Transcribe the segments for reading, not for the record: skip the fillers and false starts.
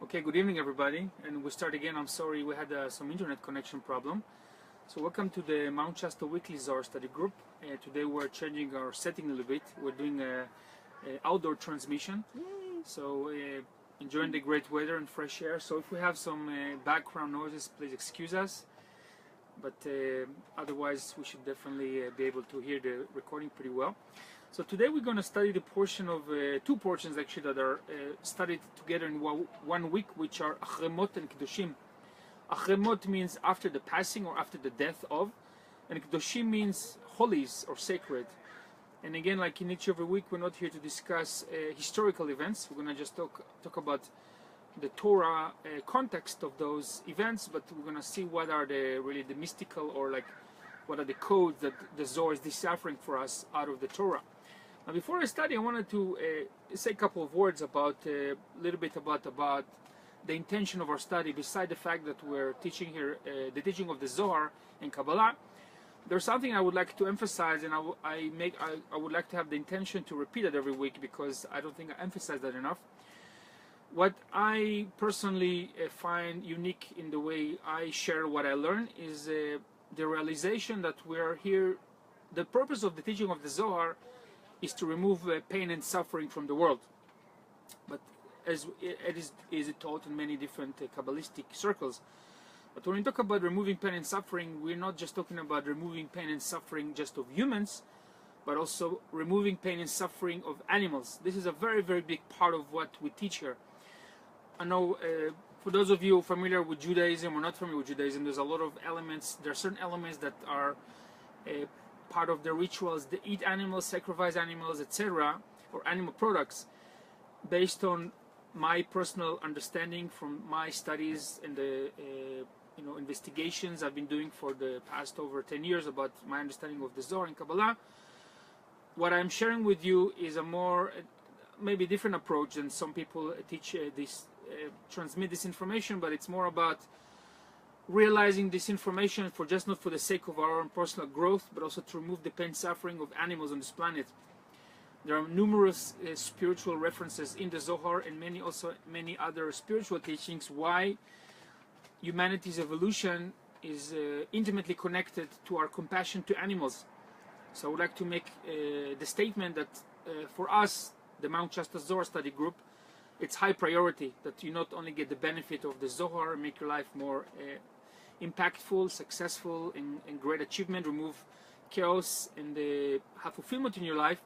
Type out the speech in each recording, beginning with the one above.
Okay, good evening everybody, and we start again. I'm sorry we had some internet connection problem. So welcome to the Mount Shasta Weekly Zohar study group. Today we're changing our setting a little bit. We're doing a outdoor transmission. So enjoying the great weather and fresh air. So if we have some background noises, please excuse us. But otherwise we should definitely be able to hear the recording pretty well. So today we're going to study the portion of two portions actually that are studied together in 1 week, which are Achrei and Kiddushim. Achrei means after the passing or after the death of, and Kiddushim means holies or sacred. And again, like in each every week, we're not here to discuss historical events. We're going to just talk about the Torah context of those events, but we're going to see what are really the mystical, or like what are the codes that the Zohar is deciphering for us out of the Torah. Now, before I study, I wanted to say a couple of words about a little bit about the intention of our study. Beside the fact that we're teaching here the teaching of the Zohar and Kabbalah, there's something I would like to emphasize, and I would like to have the intention to repeat it every week because I don't think I emphasize that enough. What I personally find unique in the way I share what I learn is the realization that we're here. The purpose of the teaching of the Zohar is to remove pain and suffering from the world. But as it is taught in many different Kabbalistic circles. But when we talk about removing pain and suffering, we're not just talking about removing pain and suffering just of humans, but also removing pain and suffering of animals. This is a very, very big part of what we teach here. I know for those of you familiar with Judaism or not familiar with Judaism, there's a lot of elements. There are certain elements that are part of the rituals. They eat animals, sacrifice animals, etc., or animal products. Based on my personal understanding from my studies and the investigations I've been doing for the past over 10 years about my understanding of the Zohar and Kabbalah, what I'm sharing with you is a more maybe different approach than some people teach transmit this information, but it's more about realizing this information for just not for the sake of our own personal growth, but also to remove the pain and suffering of animals on this planet. There are numerous spiritual references in the Zohar and many other spiritual teachings why humanity's evolution is intimately connected to our compassion to animals. So I would like to make the statement that for us, the Mount Shasta Zohar study group, it's high priority that you not only get the benefit of the Zohar and make your life more impactful, successful, and great achievement, remove chaos and have fulfillment in your life,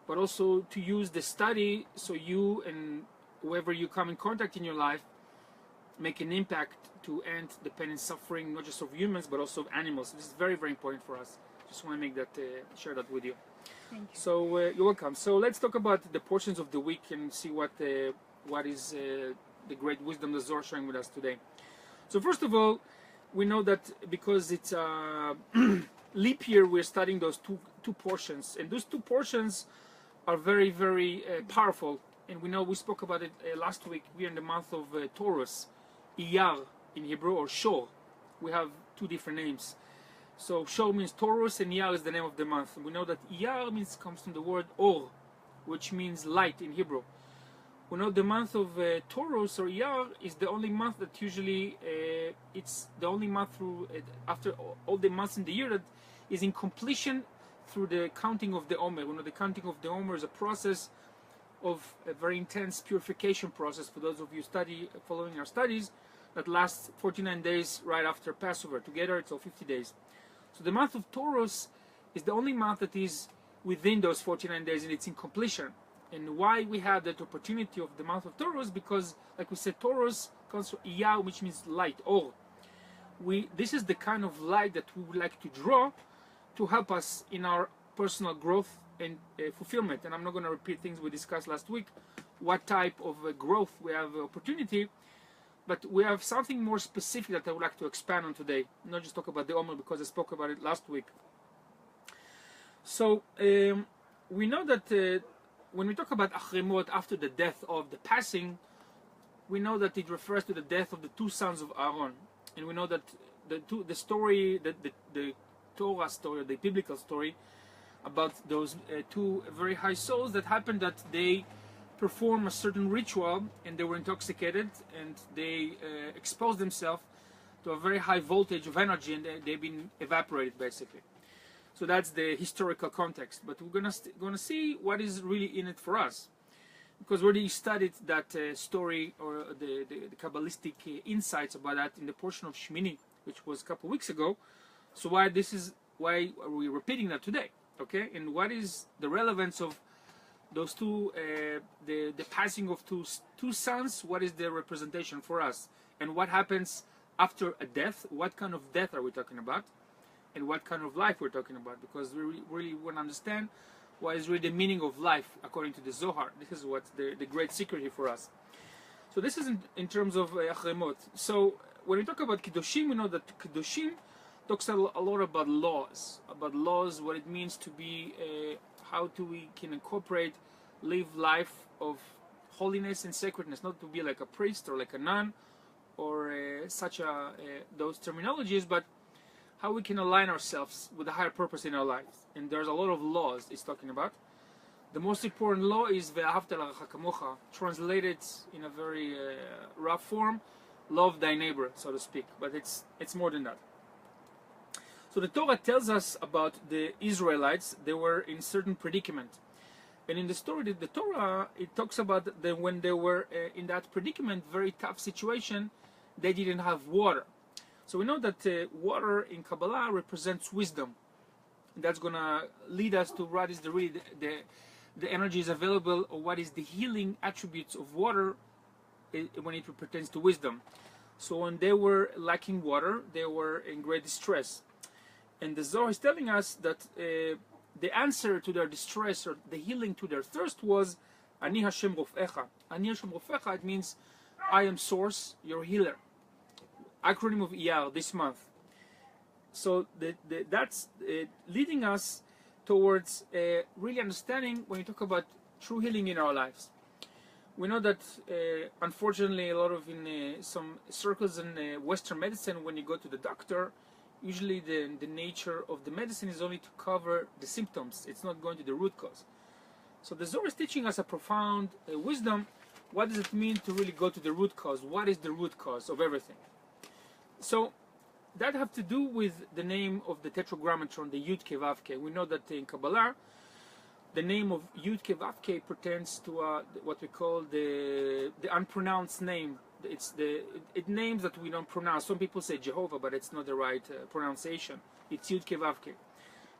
but also to use the study so you and whoever you come in contact in your life make an impact to end the pain and suffering, not just of humans, but also of animals. This is very, very important for us. Just want to make that, share that with you. Thank you. So you're welcome. So let's talk about the portions of the week and see what is the great wisdom the Zohar is sharing with us today. So first of all, we know that because it's a leap year, we're studying those two portions, and those two portions are very, very powerful. And we know we spoke about it last week. We're in the month of Taurus, Iyar in Hebrew, or Shor. We have two different names. So Shor means Taurus, and Iyar is the name of the month. And we know that Iyar comes from the word Or, which means light in Hebrew. We know the month of Taurus or Iyar is the only month that usually it's the only month through after all the months in the year that is in completion through the counting of the Omer. We know the counting of the Omer is a process of a very intense purification process for those of you following our studies that lasts 49 days right after Passover. Together it's all 50 days. So the month of Taurus is the only month that is within those 49 days and it's in completion. And why we have that opportunity of the month of Taurus? Because, like we said, Taurus comes from Iyar, which means light, Or. This is the kind of light that we would like to draw to help us in our personal growth and fulfillment. And I'm not going to repeat things we discussed last week, what type of growth we have opportunity, but we have something more specific that I would like to expand on today, not just talk about the Omer because I spoke about it last week. So we know that when we talk about Achrei after the death of the passing, we know that it refers to the death of the two sons of Aaron, and we know that the story, the Torah story, the biblical story about those two very high souls that happened that they perform a certain ritual and they were intoxicated and they exposed themselves to a very high voltage of energy and they've been evaporated basically. So that's the historical context. But we're gonna see what is really in it for us, because we already studied that story or the Kabbalistic insights about that in the portion of Shmini, which was a couple of weeks ago. So why are we repeating that today? Okay, and what is the relevance of those two, the passing of two sons? What is their representation for us, and what happens after a death? What kind of death are we talking about, and what kind of life we're talking about? Because we really want to understand what is really the meaning of life according to the Zohar. This is what's the great secret here for us. So this is in terms of Achrei. So when we talk about Kiddushim, we know that Kiddushim talks a lot about laws, what it means to be, how we can incorporate, live life of holiness and sacredness, not to be like a priest or like a nun or those terminologies, but how we can align ourselves with a higher purpose in our lives. And there's a lot of laws it's talking about. The most important law is Ve'ahavta l'recha kamocha, translated in a very rough form, love thy neighbor, so to speak. But it's more than that. So the Torah tells us about the Israelites. They were in certain predicament. And in the story, the Torah, it talks about that when they were in that predicament, very tough situation, they didn't have water. So we know that water in Kabbalah represents wisdom. And that's going to lead us to what is the energy is available, or what is the healing attributes of water when it pertains to wisdom. So when they were lacking water, they were in great distress. And the Zohar is telling us that the answer to their distress, or the healing to their thirst, was Ani Hashem Rofecha. Ani Hashem Rofecha, it means I am source, your healer. Acronym of Iyar this month. So that's leading us towards really understanding when we talk about true healing in our lives. We know that unfortunately a lot of in some circles in Western medicine, when you go to the doctor, usually the nature of the medicine is only to cover the symptoms. It's not going to the root cause. So the Zohar is teaching us a profound wisdom. What does it mean to really go to the root cause? What is the root cause of everything? So that have to do with the name of the tetragrammaton, the Yud Ke Vav Ke. We know that in Kabbalah, the name of Yud Ke Vav Ke pertains to what we call the unpronounced name. It names that we don't pronounce. Some people say Jehovah, but it's not the right pronunciation. It's Yud Ke Vav Ke.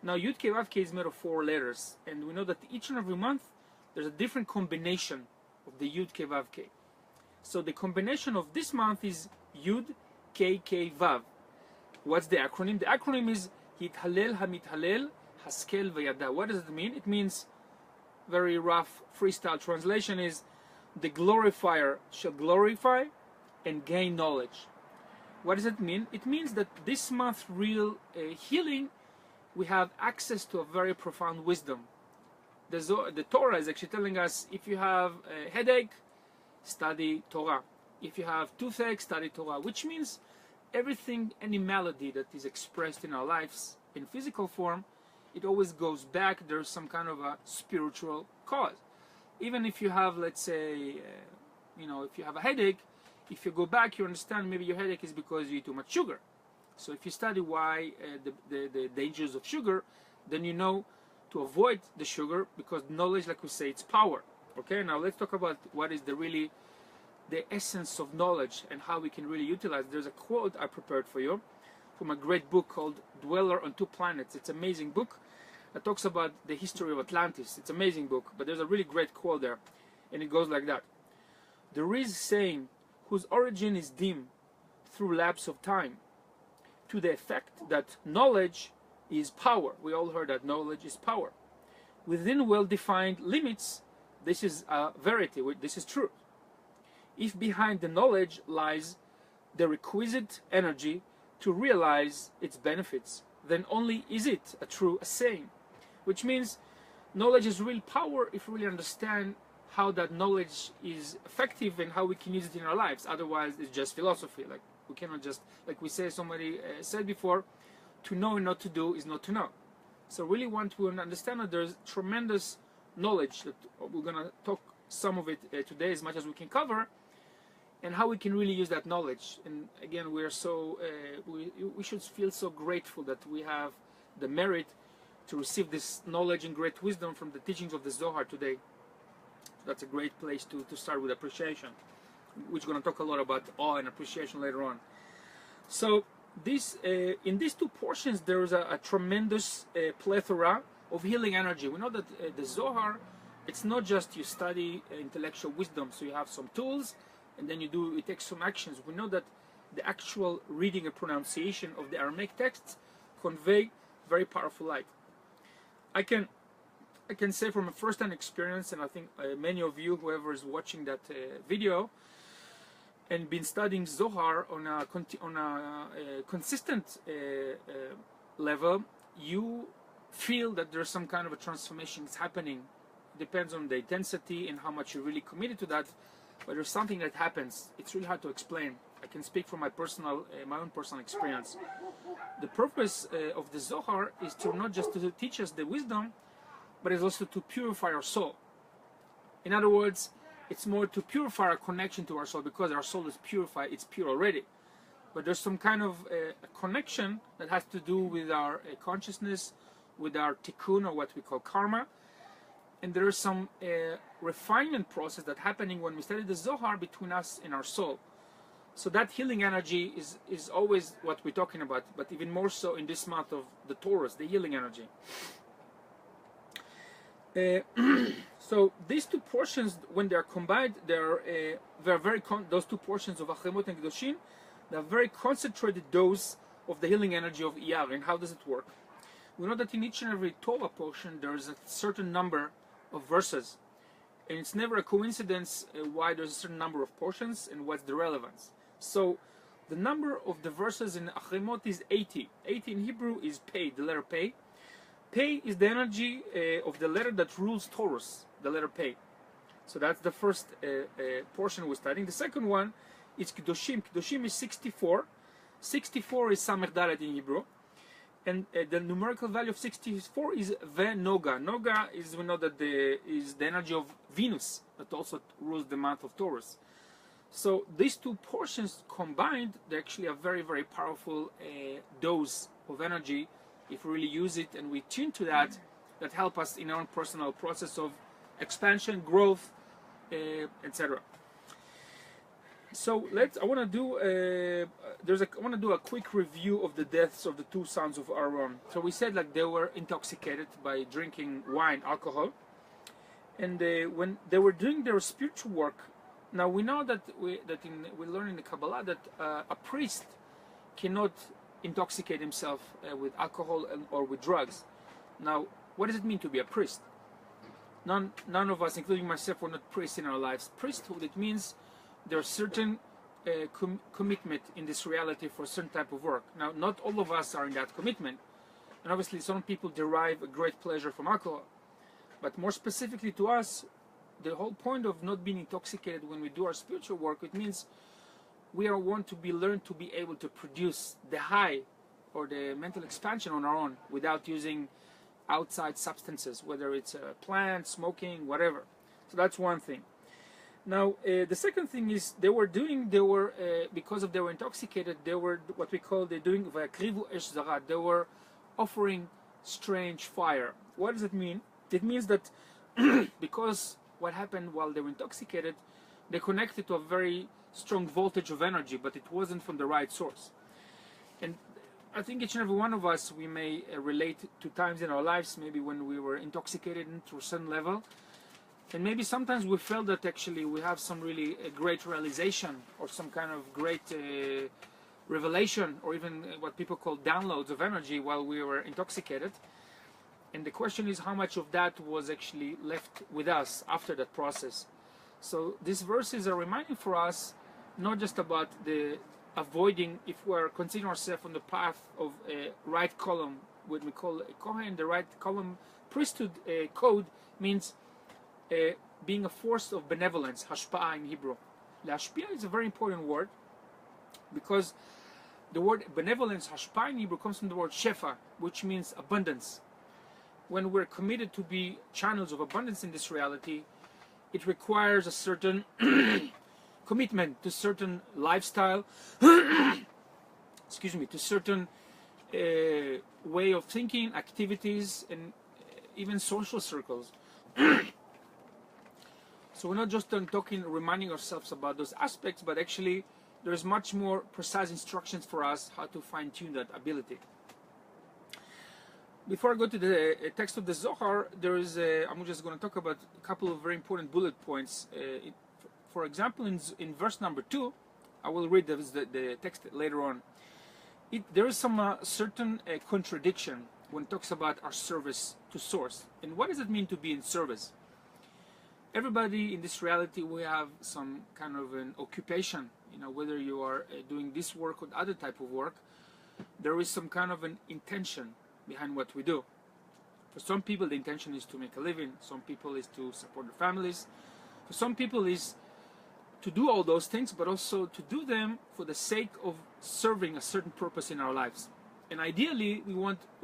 Now Yud Ke Vav Ke is made of 4 letters, and we know that each and every month there's a different combination of the Yud Ke Vav Ke. So the combination of this month is Yud Ke Ke Vav. What's the acronym? The acronym is Hithalel HaMithalel Haskel Vayada. What does it mean? It means, very rough freestyle translation is, the glorifier shall glorify and gain knowledge. What does it mean? It means that this month real healing, we have access to a very profound wisdom. The Torah is actually telling us, if you have a headache, study Torah. If you have toothache, study Torah. Which means everything, any malady that is expressed in our lives in physical form, it always goes back. There's some kind of a spiritual cause. Even if you have, let's say, if you have a headache, if you go back, you understand maybe your headache is because you eat too much sugar. So if you study why the dangers of sugar, then you know to avoid the sugar, because knowledge, like we say, it's power. Okay, now let's talk about what is the essence of knowledge and how we can really utilize. There's a quote I prepared for you from a great book called Dweller on Two Planets. It's an amazing book that talks about the history of Atlantis. It's an amazing book, but there's a really great quote there, and it goes like that. There is saying whose origin is dim through lapse of time, to the effect that knowledge is power. We all heard that knowledge is power. Within well-defined limits, this is a verity, this is truth. If behind the knowledge lies the requisite energy to realize its benefits, then only is it a true saying. Which means knowledge is real power if we really understand how that knowledge is effective and how we can use it in our lives. Otherwise, it's just philosophy. Like we cannot just, like we say, somebody said before, to know and not to do is not to know. So really want to understand that there's tremendous knowledge that we're going to talk some of it today, as much as we can cover, and how we can really use that knowledge. And again, we are so we should feel so grateful that we have the merit to receive this knowledge and great wisdom from the teachings of the Zohar today. That's a great place to start with appreciation. We're going to talk a lot about awe and appreciation later on. So this in these two portions, there is a tremendous plethora of healing energy. We know that the Zohar, it's not just you study intellectual wisdom, so you have some tools, and then you take some actions. We know that the actual reading and pronunciation of the Aramaic texts convey very powerful light. I can say from a first-hand experience, and I think many of you, whoever is watching that video, and been studying Zohar on a consistent level, you feel that there's some kind of a transformation that's happening. It depends on the intensity and how much you're really committed to that, but there's something that happens. It's really hard to explain. I can speak from my own personal experience. The purpose of the Zohar is to not just to teach us the wisdom, but it's also to purify our soul. In other words, it's more to purify our connection to our soul, because our soul is purified, it's pure already. But there's some kind of a connection that has to do with our consciousness, with our tikkun, or what we call karma. And there is some refinement process that's happening when we study the Zohar between us and our soul. So that healing energy is always what we're talking about, but even more so in this month of the Taurus, the healing energy. So these two portions, when they are combined, they're those two portions of Achrei and Kiddushim, they're very concentrated dose of the healing energy of Iyar. And how does it work? We know that in each and every Torah portion there is a certain number of verses, and it's never a coincidence why there's a certain number of portions and what's the relevance. So the number of the verses in Achrei is 80. 80 in Hebrew is Pei, the letter Pei. Pei is the energy of the letter that rules Taurus, the letter Pei. So that's the first portion we're studying. The second one is Kiddushim. Kiddushim is 64. 64 is Samech Dalet in Hebrew. And the numerical value of 64 is Ve Noga. Noga is, we know that is the energy of Venus that also rules the month of Taurus. So these two portions combined, they're actually a very, very powerful dose of energy. If we really use it and we tune to that, that help us in our own personal process of expansion, growth, etc. So I want to do a quick review of the deaths of the two sons of Aaron. So we said like they were intoxicated by drinking wine, alcohol, and when they were doing their spiritual work. Now we know that we learn in the Kabbalah that a priest cannot intoxicate himself with alcohol or with drugs. Now, what does it mean to be a priest? None of us, including myself, were not priests in our lives. Priesthood, it means there's certain commitment in this reality for a certain type of work. Now, not all of us are in that commitment, and obviously some people derive a great pleasure from alcohol. But more specifically to us, the whole point of not being intoxicated when we do our spiritual work, it means we are want to be learned to be able to produce the high or the mental expansion on our own without using outside substances, whether it's a plant, smoking, whatever. So that's one thing. Now the second thing is because they were intoxicated, they were what we call they were offering strange fire. What does it mean? It means that because what happened while they were intoxicated, they connected to a very strong voltage of energy, but it wasn't from the right source. And I think each and every one of us, we may relate to times in our lives, maybe when we were intoxicated to a certain level, and maybe sometimes we felt that actually we have some really great realization or some kind of great revelation, or even what people call downloads of energy while we were intoxicated. And the question is how much of that was actually left with us after that process. So these verses are reminding for us not just about the avoiding, if we're considering ourselves on the path of a right column, what we call a Kohen, the right column priesthood code means being a force of benevolence, hashpa'ah in Hebrew. Hashpa'ah is a very important word because the word benevolence, hashpa'ah in Hebrew, comes from the word shefa, which means abundance. When we're committed to be channels of abundance in this reality, it requires a certain commitment to certain lifestyle, excuse me, to certain way of thinking, activities, and even social circles. So we're not just talking, reminding ourselves about those aspects, but actually there's much more precise instructions for us how to fine-tune that ability. Before I go to the text of the Zohar, I'm just going to talk about a couple of very important bullet points. For example, in verse number 2, I will read the text later on. There is some certain contradiction when it talks about our service to source. And what does it mean to be in service? Everybody in this reality, we have some kind of an occupation. Whether you are doing this work or other type of work, there is some kind of an intention behind what we do. For some people, the intention is to make a living. Some people is to support their families. For some people is to do all those things, but also to do them for the sake of serving a certain purpose in our lives. And ideally, we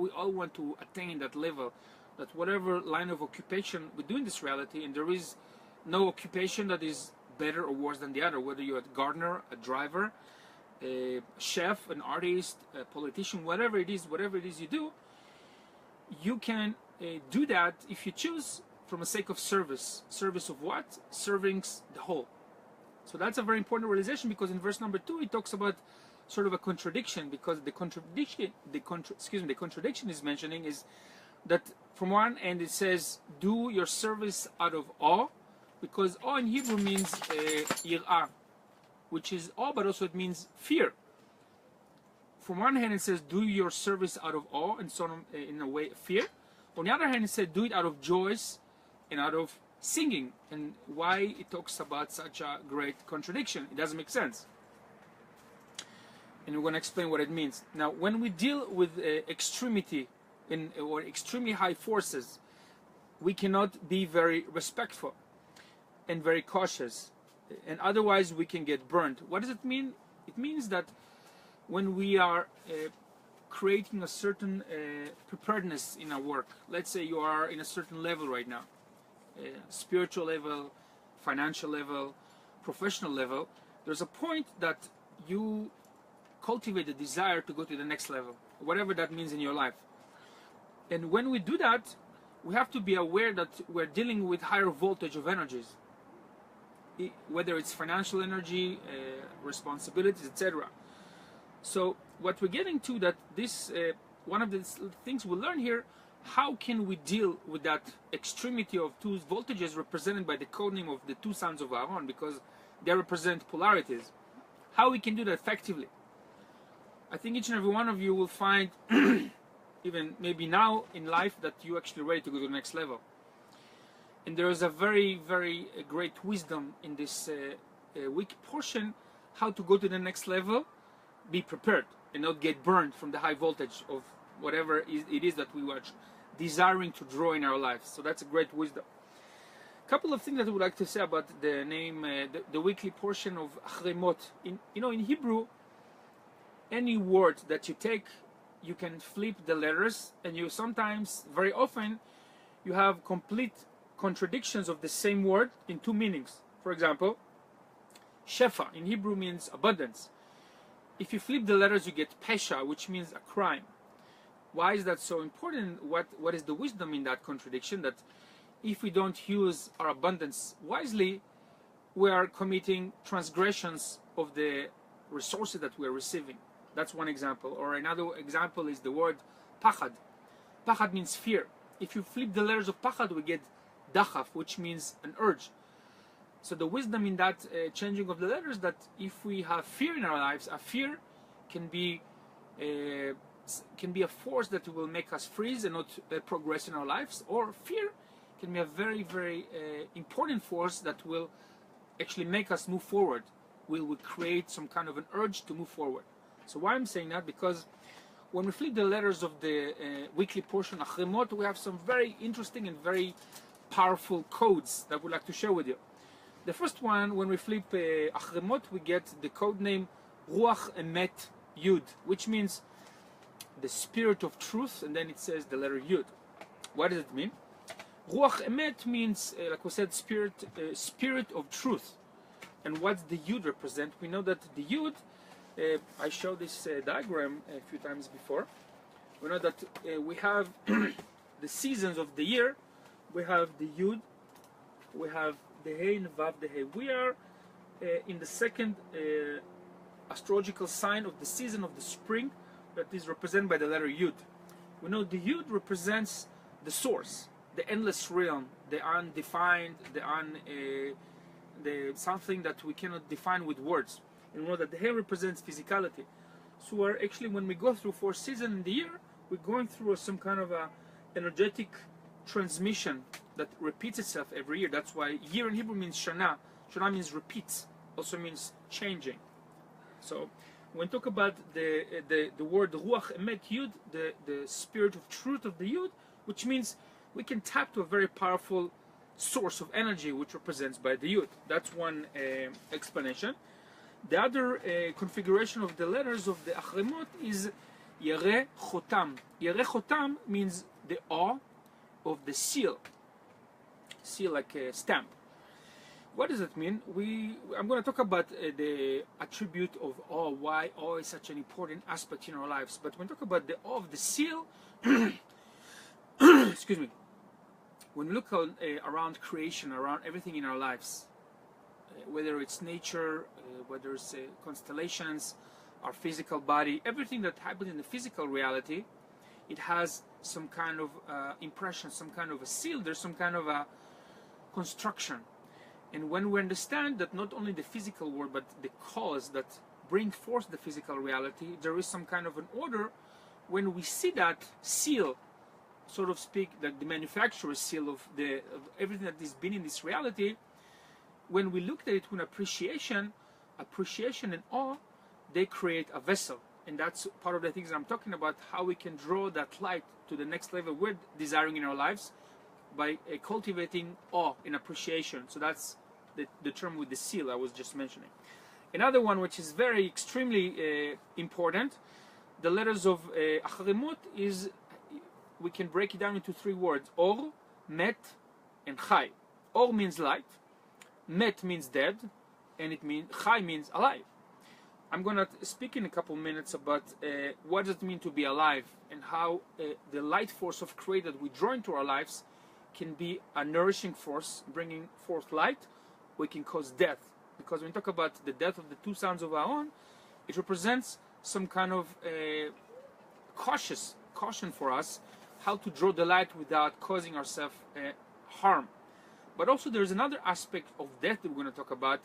all want to attain that level, that whatever line of occupation we do in this reality, and there is no occupation that is better or worse than the other, whether you're a gardener, a driver, a chef, an artist, a politician, whatever it is you do, you can do that if you choose from a sake of service. Service of what? Serving the whole. So that's a very important realization, because in verse number 2 it talks about sort of a contradiction, because the contradiction is mentioning is that from one end it says do your service out of awe, because awe in Hebrew means yir'ah, which is awe, but also it means fear. From one hand it says do your service out of awe, and so on, in a way fear. On the other hand it said do it out of joys and out of singing. And why it talks about such a great contradiction? It doesn't make sense. And we're going to explain what it means. Now, when we deal with extremity or extremely high forces, we cannot be very respectful and very cautious, and otherwise we can get burned. What does it mean? It means that when we are creating a certain preparedness in our work, let's say you are in a certain level right now, spiritual level, financial level, professional level, there's a point that you cultivate a desire to go to the next level, whatever that means in your life. And when we do that, we have to be aware that we're dealing with higher voltage of energies, whether it's financial energy, responsibilities, etc. So what we're getting to, that this one of the things we learn here, how can we deal with that extremity of two voltages represented by the codename of the two sons of Aaron, because they represent polarities. How we can do that effectively? I think each and every one of you will find, even maybe now in life, that you're actually ready to go to the next level. And there is a very, very great wisdom in this week portion, how to go to the next level, be prepared, and not get burned from the high voltage of whatever it is that we are desiring to draw in our lives. So that's a great wisdom. A couple of things that I would like to say about the name, the weekly portion of Achrei. In Hebrew, any word that you take, you can flip the letters, and you sometimes, very often, you have complete contradictions of the same word in two meanings. For example, shefa in Hebrew means abundance. If you flip the letters, you get pesha, which means a crime. Why is that so important? What is the wisdom in that contradiction? That if we don't use our abundance wisely, we are committing transgressions of the resources that we are receiving. That's one example. Or another example is the word pachad. Pachad means fear. If you flip the letters of pachad, we get dachaf, which means an urge. So the wisdom in that changing of the letters, that if we have fear in our lives, a fear can be a force that will make us freeze and not progress in our lives, or fear can be a very, very important force that will actually make us move forward. Will create some kind of an urge to move forward. So why I'm saying that? Because when we flip the letters of the weekly portion Achrei, we have some very interesting and very powerful codes that we'd like to share with you. The first one, when we flip Achrei, we get the code name Ruach Emet Yud, which means the spirit of truth, and then it says the letter Yud. What does it mean? Ruach Emet means, like we said, spirit of truth. And what's the Yud represent? We know that the Yud, I showed this diagram a few times before. We know that we have the seasons of the year. We have the Yud, we have the Hey and Vav, the Hey. We are in the second astrological sign of the season of the spring, that is represented by the letter Yud. We know the Yud represents the source, the endless realm, the undefined, the something that we cannot define with words. And we know that the Hey represents physicality. So we're actually, when we go through 4 seasons in the year, we're going through some kind of a energetic transmission that repeats itself every year. That's why year in Hebrew means Shana. Shana means repeats, also means changing. So when we talk about the word Ruach Emet Yud, the spirit of truth of the Yud, which means we can tap to a very powerful source of energy, which represents by the Yud. That's one explanation. The other configuration of the letters of the Achremot is Yereh Chotam. Yereh Chotam means the awe of the seal. Seal like a stamp. What does it mean? I'm going to talk about the attribute of awe, why awe is such an important aspect in our lives. But when we talk about the awe of the seal, excuse me, when we look around creation, around everything in our lives, whether it's nature, whether it's constellations, our physical body, everything that happens in the physical reality, it has some kind of impression, some kind of a seal, there's some kind of a construction. And when we understand that not only the physical world, but the cause that brings forth the physical reality, there is some kind of an order. When we see that seal, so to speak, that the manufacturer's seal of everything that has been in this reality, when we look at it with appreciation and awe, they create a vessel. And that's part of the things I'm talking about, how we can draw that light to the next level we're desiring in our lives by cultivating awe and appreciation. So that's the term with the seal I was just mentioning. Another one which is very extremely important, the letters of Achremot is, we can break it down into 3 words: Or, Met, and Chai. Or means light, Met means dead, and it means Chai means alive. I'm going to speak in a couple minutes about what does it mean to be alive, and how the light force of Creator that we draw into our lives can be a nourishing force, bringing forth light. We can cause death, because when we talk about the death of the 2 sons of Aaron, it represents some kind of caution for us, how to draw the light without causing ourselves harm. But also there's another aspect of death that we're going to talk about,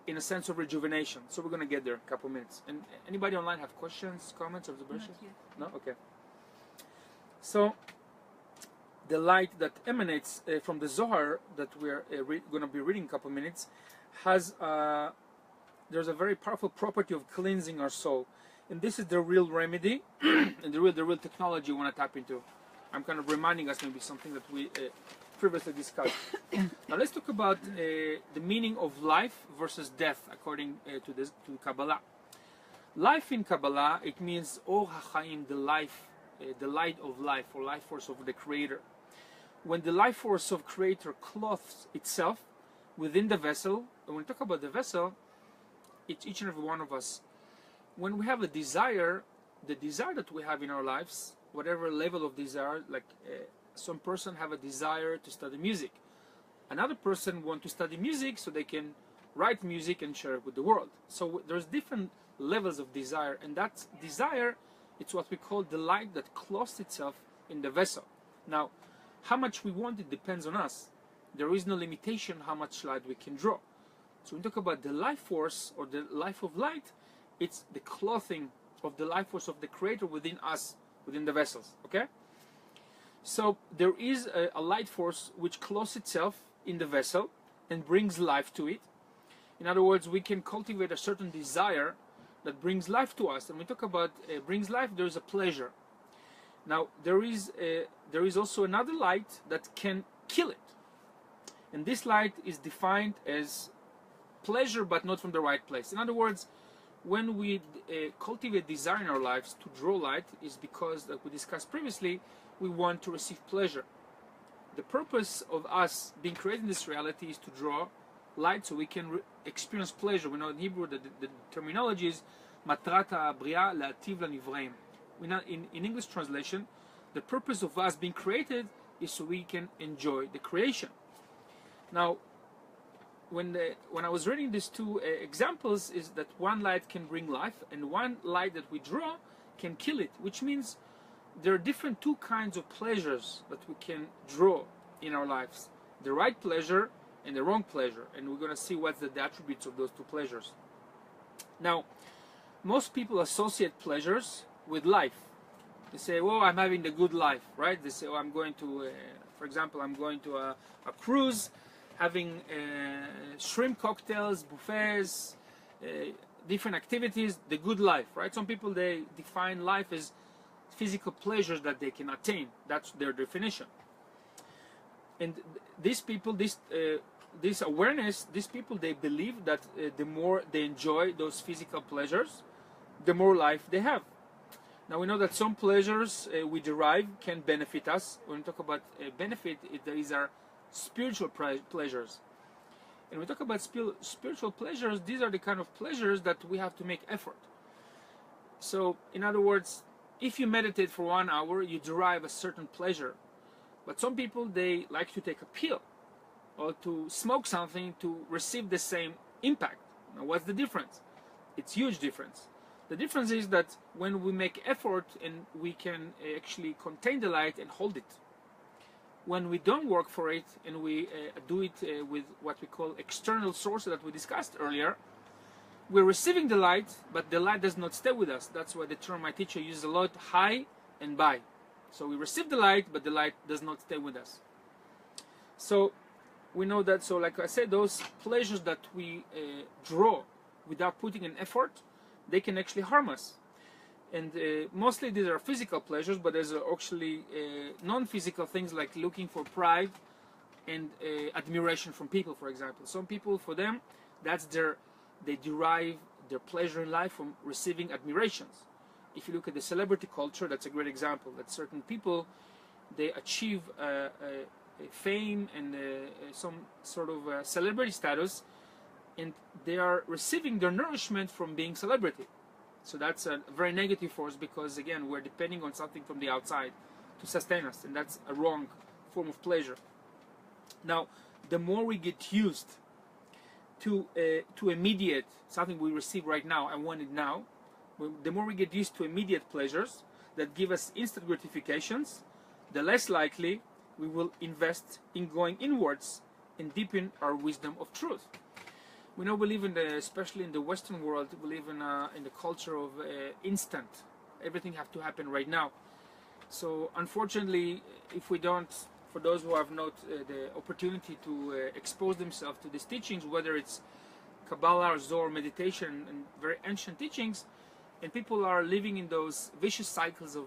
in a sense of rejuvenation. So we're going to get there in a couple minutes. And anybody online have questions, comments, observations? No? Okay. So the light that emanates from the Zohar that we're going to be reading in a couple minutes has there's a very powerful property of cleansing our soul. And this is the real remedy and the real technology we want to tap into. I'm kind of reminding us maybe something that we previously discussed. Now let's talk about the meaning of life versus death according to Kabbalah. Life in Kabbalah, it means Or HaChaim, the light of life, or life force of the Creator. When the life force of Creator clothes itself within the vessel, and when we talk about the vessel, it's each and every one of us. When we have a desire, the desire that we have in our lives, whatever level of desire, like some person have a desire to study music. Another person want to study music so they can write music and share it with the world. So there's different levels of desire, and that desire, it's what we call the light that clothes itself in the vessel. Now, how much we want it depends on us. There is no limitation how much light we can draw. So when we talk about the life force or the life of light, it's the clothing of the life force of the Creator within us, within the vessels. Okay? So there is a light force which clothes itself in the vessel and brings life to it. In other words, we can cultivate a certain desire that brings life to us. And when we talk about brings life, there is a pleasure. Now there is also another light that can kill it, and this light is defined as pleasure, but not from the right place. In other words, when we cultivate desire in our lives to draw light, is because, like we discussed previously, we want to receive pleasure. the purpose of us being created in this reality is to draw light so we can experience pleasure. We know in Hebrew the terminology is matrat ha'briya la'ativ lanivraim. In English translation, the purpose of us being created is so we can enjoy the creation. Now, when I was reading these two examples, is that one light can bring life, and one light that we draw can kill it, which means there are different two kinds of pleasures that we can draw in our lives: the right pleasure and the wrong pleasure. And we're going to see what's the attributes of those two pleasures. Now, most people associate pleasures with life. They say, "Well, I'm having the good life," right? They say, "Oh, I'm going to, for example, I'm going to a cruise, having shrimp cocktails, buffets, different activities, the good life," right? Some people, they define life as physical pleasures that they can attain. That's their definition. And these people, this awareness, these people, they believe that the more they enjoy those physical pleasures, the more life they have. Now, we know that some pleasures we derive can benefit us. When we talk about benefit, these are spiritual pleasures. And when we talk about spiritual pleasures, these are the kind of pleasures that we have to make effort. So, in other words, if you meditate for 1 hour, you derive a certain pleasure. But some people, they like to take a pill or to smoke something to receive the same impact. Now, what's the difference? It's huge difference. The difference is that when we make effort and we can actually contain the light and hold it. When we don't work for it and we do it with what we call external sources that we discussed earlier, we're receiving the light, but the light does not stay with us. That's why the term my teacher uses a lot, high and by. So we receive the light, but the light does not stay with us. So we know that, so like I said, those pleasures that we draw without putting an effort, they can actually harm us. And mostly these are physical pleasures, but there's actually non-physical things like looking for pride and admiration from people, for example. Some people, for them, they derive their pleasure in life from receiving admirations. If you look at the celebrity culture, that's a great example. That certain people, they achieve fame and some sort of celebrity status, and they are receiving their nourishment from being celebrity. So that's a very negative force, because again, we're depending on something from the outside to sustain us, and that's a wrong form of pleasure. Now, the more we get used to immediate something we receive right now, I want it now, the more we get used to immediate pleasures that give us instant gratifications, the less likely we will invest in going inwards and deepen our wisdom of truth. We now believe especially in the Western world, we live in the culture of instant. Everything has to happen right now. So unfortunately, if we don't, for those who have not the opportunity to expose themselves to these teachings, whether it's Kabbalah or Zohar, meditation, and very ancient teachings, and people are living in those vicious cycles of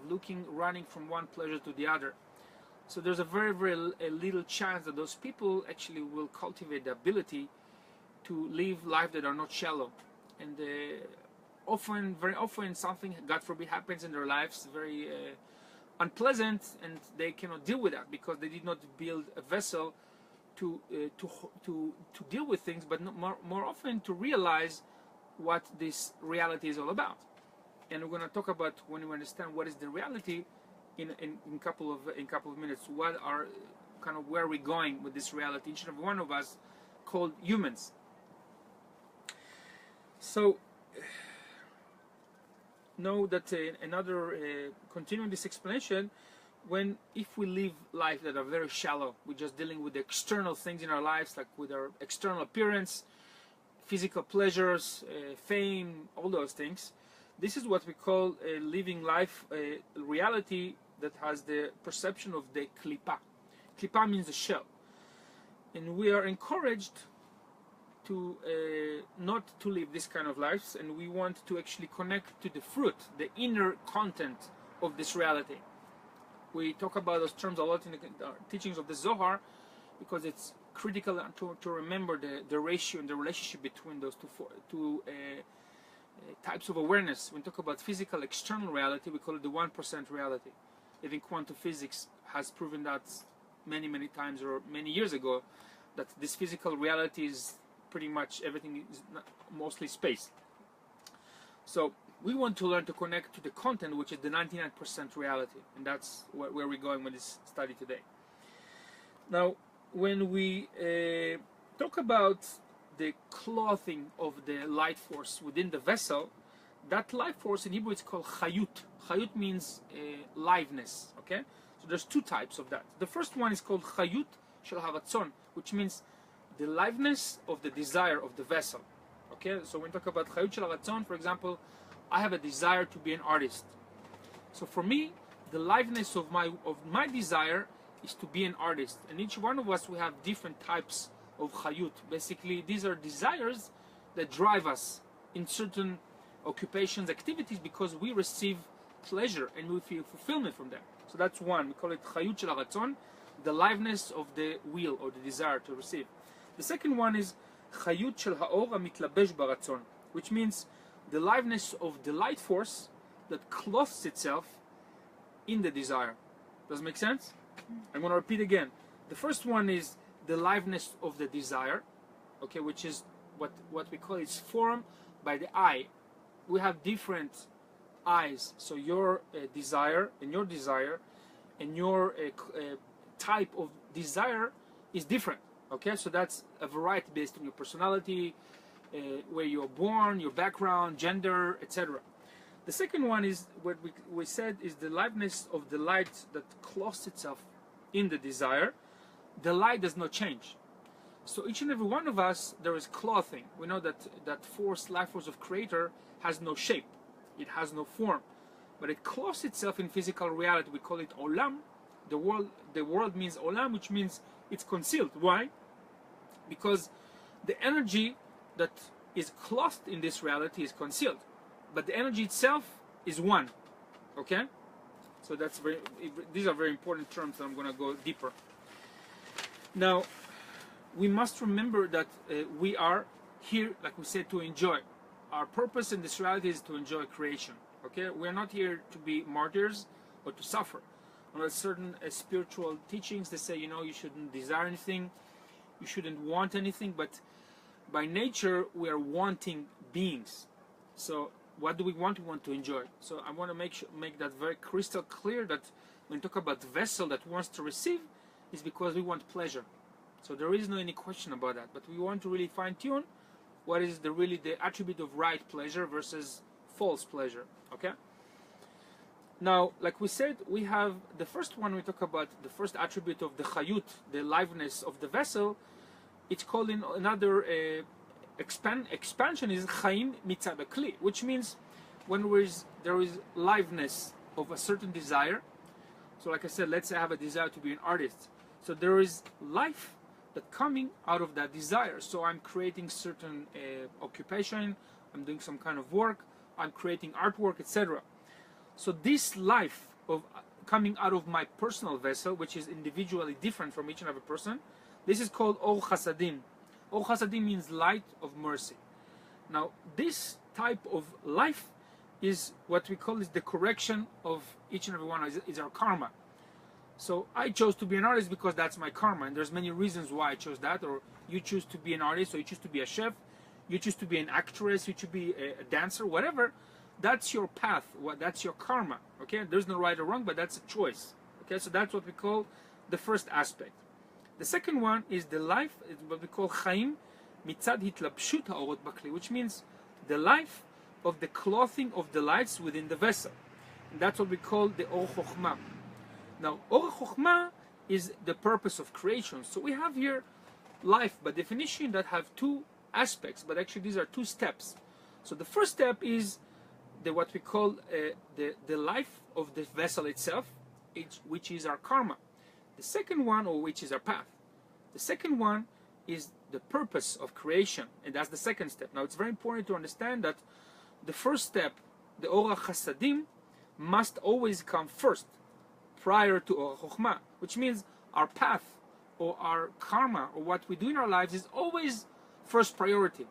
running from one pleasure to the other. So there's a very, very little chance that those people actually will cultivate the ability to live life that are not shallow. And very often something, God forbid, happens in their lives, very unpleasant, and they cannot deal with that because they did not build a vessel to deal with things, but more often to realize what this reality is all about. And we're going to talk about, when we understand what is the reality, in couple of minutes, what are where are we going with this reality, each and every one of us called humans. So know that continuing this explanation, if we live life that are very shallow, we're just dealing with the external things in our lives, like with our external appearance, physical pleasures, fame, all those things. This is what we call living life, reality that has the perception of the klipa. Klipa means a shell. And we are encouraged to not to live this kind of lives, and we want to actually connect to the fruit, the inner content of this reality. We talk about those terms a lot in the teachings of the Zohar, because it's critical to remember the ratio and the relationship between those two types of awareness. When we talk about physical external reality, we call it the 1% reality. Even quantum physics has proven that many times or many years ago, that this physical reality is pretty much everything is mostly space. So we want to learn to connect to the content, which is the 99% reality, and that's where we're going with this study today. Now, when we talk about the clothing of the light force within the vessel, that life force in Hebrew is called chayut. Chayut means liveness. Okay, so there's two types of that. The first one is called chayut shel haratzon, which means the liveness of the desire of the vessel. Okay, so when we talk about chayut shel haratzon, for example, I have a desire to be an artist. So for me, the liveness of my desire is to be an artist, and each one of us, we have different types of chayut. Basically, these are desires that drive us in certain occupations, activities, because we receive pleasure and we feel fulfillment from them. So that's one. We call it chayut shel haratzon, the liveness of the will or the desire to receive. The second one is chayut shel haor hamitlabesh baratzon, which means the liveness of the light force that clothes itself in the desire. Does it make sense? I'm going to repeat again. The first one is the liveness of the desire, okay, which is what we call its form by the eye. We have different eyes, so your desire and your type of desire is different. Okay, so that's a variety based on your personality, where you're born, your background, gender, etc. The second one is what we said is the liveness of the light that clothes itself in the desire. The light does not change. So each and every one of us, there is clothing. We know that force, life force of Creator has no shape. It has no form. But it clothes itself in physical reality. We call it olam. The world means olam, which means it's concealed. Why? Because the energy that is clothed in this reality is concealed. But the energy itself is one. Okay? So these are very important terms that I'm going to go deeper. Now, we must remember that we are here, like we said, to enjoy. Our purpose in this reality is to enjoy creation. Okay, we are not here to be martyrs or to suffer. There are certain spiritual teachings that say, you shouldn't desire anything, you shouldn't want anything, but by nature we are wanting beings. So what do we want? We want to enjoy. So I want to make that very crystal clear, that when we talk about the vessel that wants to receive, is because we want pleasure. So there is no any question about that. But we want to really fine-tune what is really the attribute of right pleasure versus false pleasure. Okay? Now, like we said, we have the first one. We talk about the first attribute of the chayut, the liveness of the vessel. It's called in another expansion is chaim mitzad hakli, which means when there is liveness of a certain desire. So like I said, let's say I have a desire to be an artist. So there is life that coming out of that desire. So I'm creating certain occupation, I'm doing some kind of work, I'm creating artwork, etc. So this life of coming out of my personal vessel, which is individually different from each and every person, this is called or chasadim. Or chasadim means light of mercy. Now this type of life is what we call is the correction of each and every one, is our karma. So I chose to be an artist because that's my karma, and there's many reasons why I chose that. Or you choose to be an artist, or you choose to be a chef, you choose to be an actress, you choose to be a dancer, whatever. That's your path. That's your karma. Okay, there's no right or wrong, but that's a choice. Okay, so that's what we call the first aspect. The second one is the life, is what we call chaim mitzad hitlabshut haorot bakli, which means the life of the clothing of the lights within the vessel. And that's what we call the or chokhmah. Now, or chokhmah is the purpose of creation. So we have here life, by definition, that have two aspects, but actually these are two steps. So the first step is what we call the life of the vessel itself, which is our karma. The second one, or which is our path. The second one is the purpose of creation, and that's the second step. Now, it's very important to understand that the first step, the Or Chasadim, must always come first, prior to Or Chokhmah, which means our path or our karma or what we do in our lives is always first priority.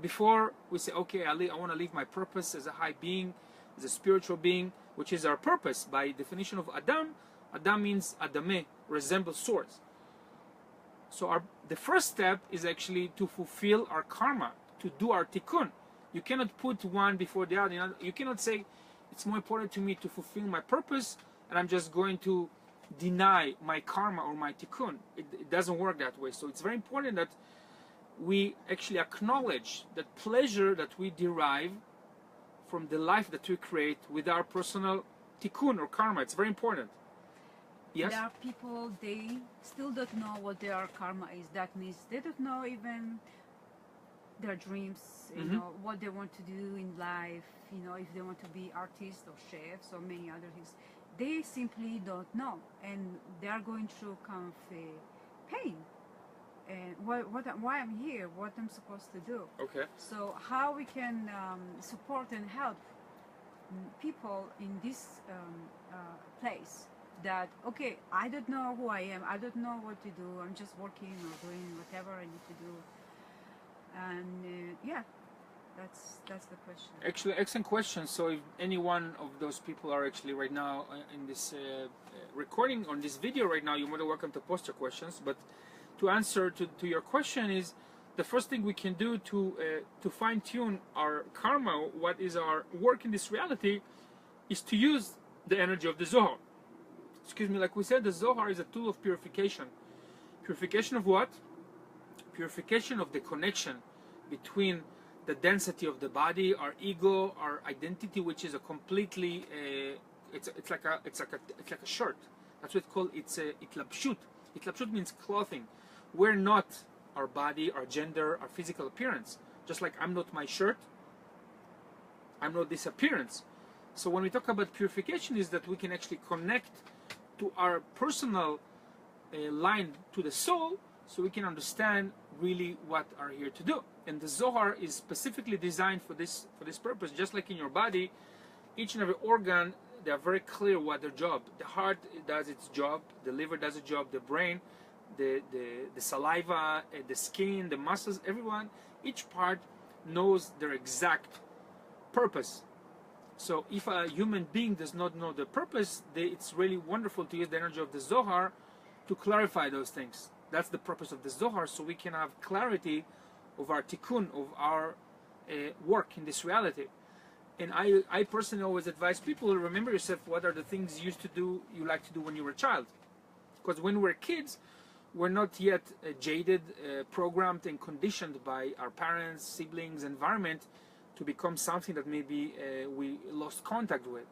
Before we say, okay, I want to live my purpose as a high being, as a spiritual being, which is our purpose. By definition of Adam, Adam means Adameh, resembles source. So the first step is actually to fulfill our karma, to do our tikkun. You cannot put one before the other. You cannot say, it's more important to me to fulfill my purpose, and I'm just going to deny my karma or my tikkun. It doesn't work that way. So it's very important that we actually acknowledge that pleasure that we derive from the life that we create with our personal tikkun or karma. It's very important. Yes? There are people, they still don't know what their karma is. That means they don't know even their dreams, you know, what they want to do in life, you know, if they want to be artists or chefs or many other things. They simply don't know, and they are going through kind of pain. And why I'm here, what I'm supposed to do. Okay. So how we can support and help people in this place that, okay, I don't know who I am, I don't know what to do, I'm just working or doing whatever I need to do. And yeah, that's the question. Actually, excellent question. So if any one of those people are actually right now in this recording on this video right now, you're more than welcome to post your questions. But to answer to your question is, the first thing we can do to fine-tune our karma, what is our work in this reality, is to use the energy of the Zohar. Excuse me, like we said, the Zohar is a tool of purification. Purification of what? Purification of the connection between the density of the body, our ego, our identity, which is a completely it's like a shirt. That's what it's called. It's a itlabshut. Itlabshut means clothing. We're not our body, our gender, our physical appearance. Just like I'm not my shirt, I'm not this appearance. So when we talk about purification, is that we can actually connect to our personal line to the soul, so we can understand really what are here to do. And the Zohar is specifically designed for this purpose. Just like in your body, each and every organ, they are very clear what their job. The heart does its job, the liver does its job, the brain, the saliva, the skin, the muscles, everyone, each part knows their exact purpose. So if a human being does not know the purpose, it's really wonderful to use the energy of the Zohar to clarify those things. That's the purpose of the Zohar, so we can have clarity of our tikkun, of our work in this reality. And I personally always advise people to remember yourself, what are the things you like to do when you were a child. Because when we're kids, we're not yet jaded, programmed and conditioned by our parents, siblings, environment to become something that maybe we lost contact with.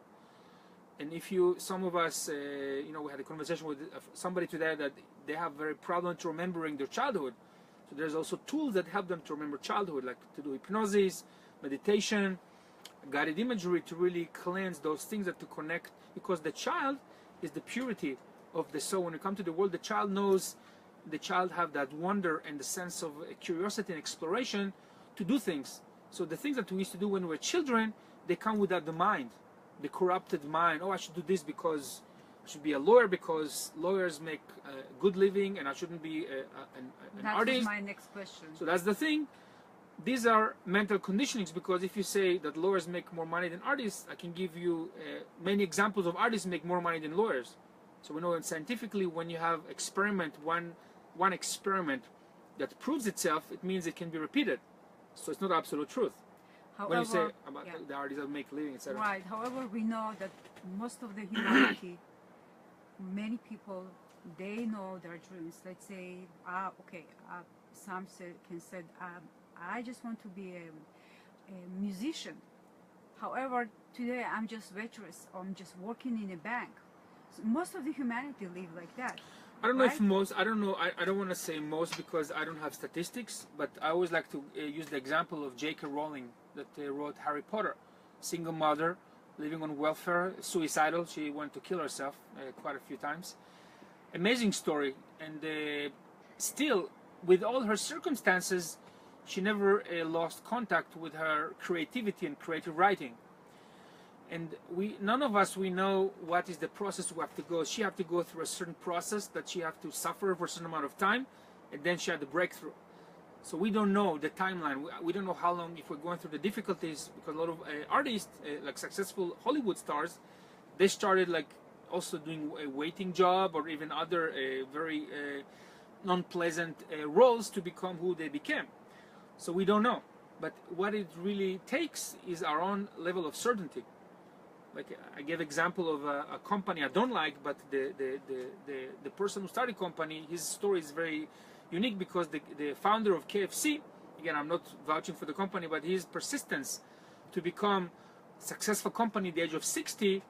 And if some of us, we had a conversation with somebody today that they have very problem to remembering their childhood. So there's also tools that help them to remember childhood, like to do hypnosis, meditation, guided imagery, to really cleanse those things, that to connect, because the child is the purity of the soul. When you come to the world, the child knows, the child have that wonder and the sense of curiosity and exploration to do things. So the things that we used to do when we were children, they come without the mind, the corrupted mind. Oh, I should do this because I should be a lawyer because lawyers make a good living, and I shouldn't be an artist. That's my next question. So that's the thing. These are mental conditionings, because if you say that lawyers make more money than artists, I can give you many examples of artists make more money than lawyers. So we know that scientifically, when you have one experiment that proves itself, it means it can be repeated. So it's not absolute truth. However, when you say about the artists that make living, etc. Right. However, we know that most of the humanity, many people, they know their dreams. Let's say, some can say, I just want to be a musician. However, today I'm just waitress, or I'm just working in a bank. So most of the humanity live like that. I don't know if most, I don't know, I don't want to say most because I don't have statistics, but I always like to use the example of J.K. Rowling that wrote Harry Potter. Single mother, living on welfare, suicidal, she wanted to kill herself quite a few times. Amazing story, and still, with all her circumstances, she never lost contact with her creativity and creative writing. And none of us, we know what is the process we have to go. She have to go through a certain process that she have to suffer for a certain amount of time, and then she had the breakthrough. So we don't know the timeline. We don't know how long, if we're going through the difficulties, because a lot of artists, like successful Hollywood stars, they started like also doing a waiting job, or even other very non-pleasant roles to become who they became. So we don't know. But what it really takes is our own level of certainty. Like I gave example of a company I don't like, but the person who started company, his story is very unique because the founder of KFC, again, I'm not vouching for the company, but his persistence to become a successful company at the age of 60,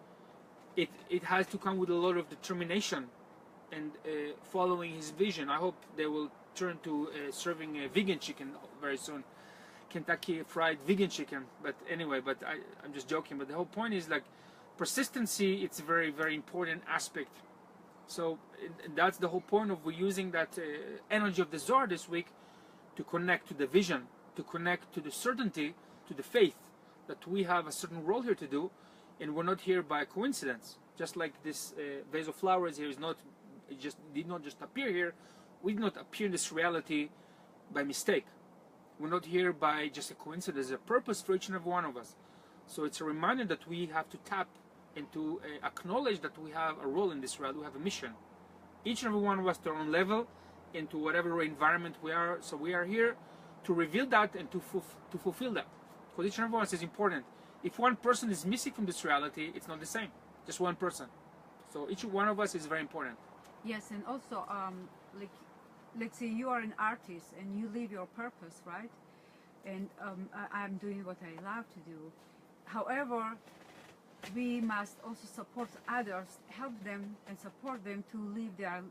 it has to come with a lot of determination and following his vision. I hope they will turn to serving vegan chicken very soon. Kentucky Fried Vegan Chicken. But anyway, I'm just joking. But the whole point is like persistency. It's a very, very important aspect. So that's the whole point of we're using that energy of the Zohar this week to connect to the vision, to connect to the certainty, to the faith that we have a certain role here to do, and we're not here by coincidence. Just like this vase of flowers here did not just appear here. We did not appear in this reality by mistake. We're not here by just a coincidence. There's a purpose for each and every one of us. So it's a reminder that we have to tap and to acknowledge that we have a role in this world. We have a mission. Each and every one of us to our own level, into whatever environment we are. So we are here to reveal that and to fulfill that. Because each and every one of us is important. If one person is missing from this reality, it's not the same. Just one person. So each one of us is very important. Yes, and also, like, let's say you are an artist and you live your purpose, right? And I'm doing what I love to do. However, we must also support others, help them and support them to live their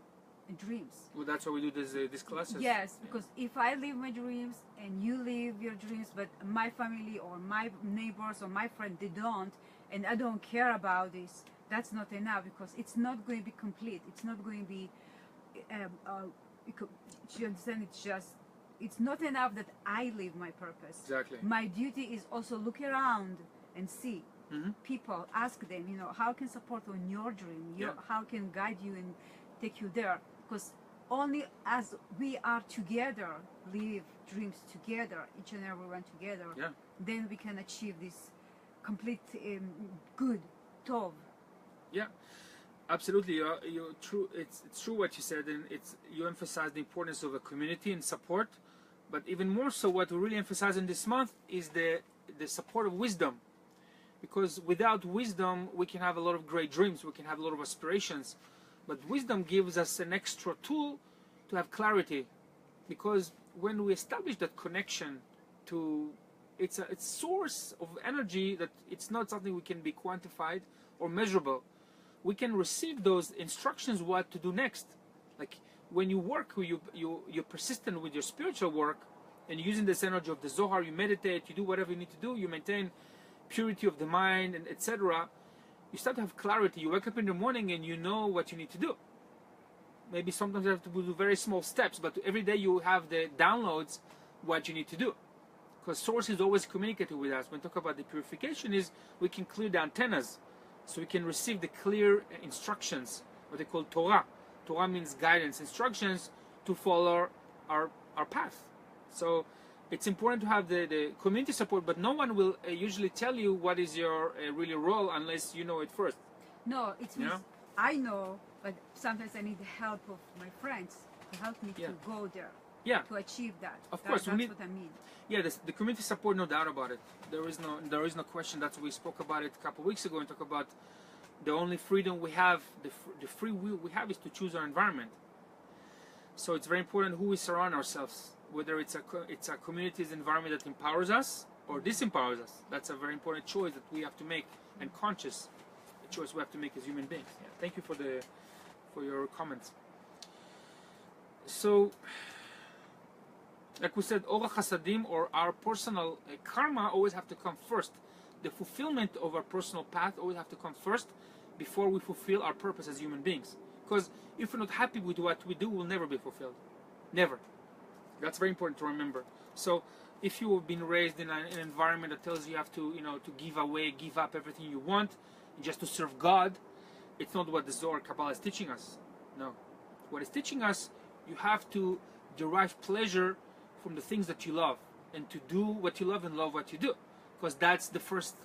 dreams. Well, that's why we do these classes. Yes, because if I live my dreams and you live your dreams, but my family or my neighbors or my friend, they don't, and I don't care about this, that's not enough, because it's not going to be complete. It's not going to be, you understand, it's not enough that I live my purpose. Exactly. My duty is also look around and see people, ask them, how can support on your dream, how can guide you and take you there, because only as we are together, live dreams together, each and everyone together, then we can achieve this complete good, tov. Yeah, absolutely. You're true. It's true what you said, and you emphasize the importance of a community and support. But even more so, what we really emphasize in this month is the support of wisdom. Because without wisdom, we can have a lot of great dreams, we can have a lot of aspirations. But wisdom gives us an extra tool to have clarity. Because when we establish that connection to, it's a source of energy that it's not something we can be quantified or measurable. We can receive those instructions what to do next. Like when you work, you're persistent with your spiritual work and using this energy of the Zohar, you meditate, you do whatever you need to do, you maintain purity of the mind, and etc. You start to have clarity. You wake up in the morning and you know what you need to do. Maybe sometimes you have to do very small steps, but every day you have the downloads what you need to do. Because Source is always communicating with us. When we talk about the purification, is we can clear the antennas. So we can receive the clear instructions, what they call Torah. Torah means guidance, instructions to follow our path. So it's important to have the community support, but no one will usually tell you what is your really role unless you know it first. No, it's I know, but sometimes I need the help of my friends to help me to go there. To achieve that. Of course, that's what I mean. Yeah, the community support, no doubt about it. There is no question. That's we spoke about it a couple of weeks ago and talk about the only freedom we have, the free will we have is to choose our environment. So it's very important who we surround ourselves, whether it's a community's environment that empowers us or disempowers us. That's a very important choice that we have to make, and conscious choice we have to make as human beings. Yeah. Thank you for your comments. So, like we said, Orach Hasadim, or our personal karma, always have to come first. The fulfillment of our personal path always have to come first before we fulfill our purpose as human beings. Because if we're not happy with what we do, we'll never be fulfilled. Never. That's very important to remember. So if you have been raised in an environment that tells you have to, to give up everything you want just to serve God, it's not what the Zohar Kabbalah is teaching us. No. What it's teaching us, you have to derive pleasure from the things that you love, and to do what you love and love what you do, because that's the first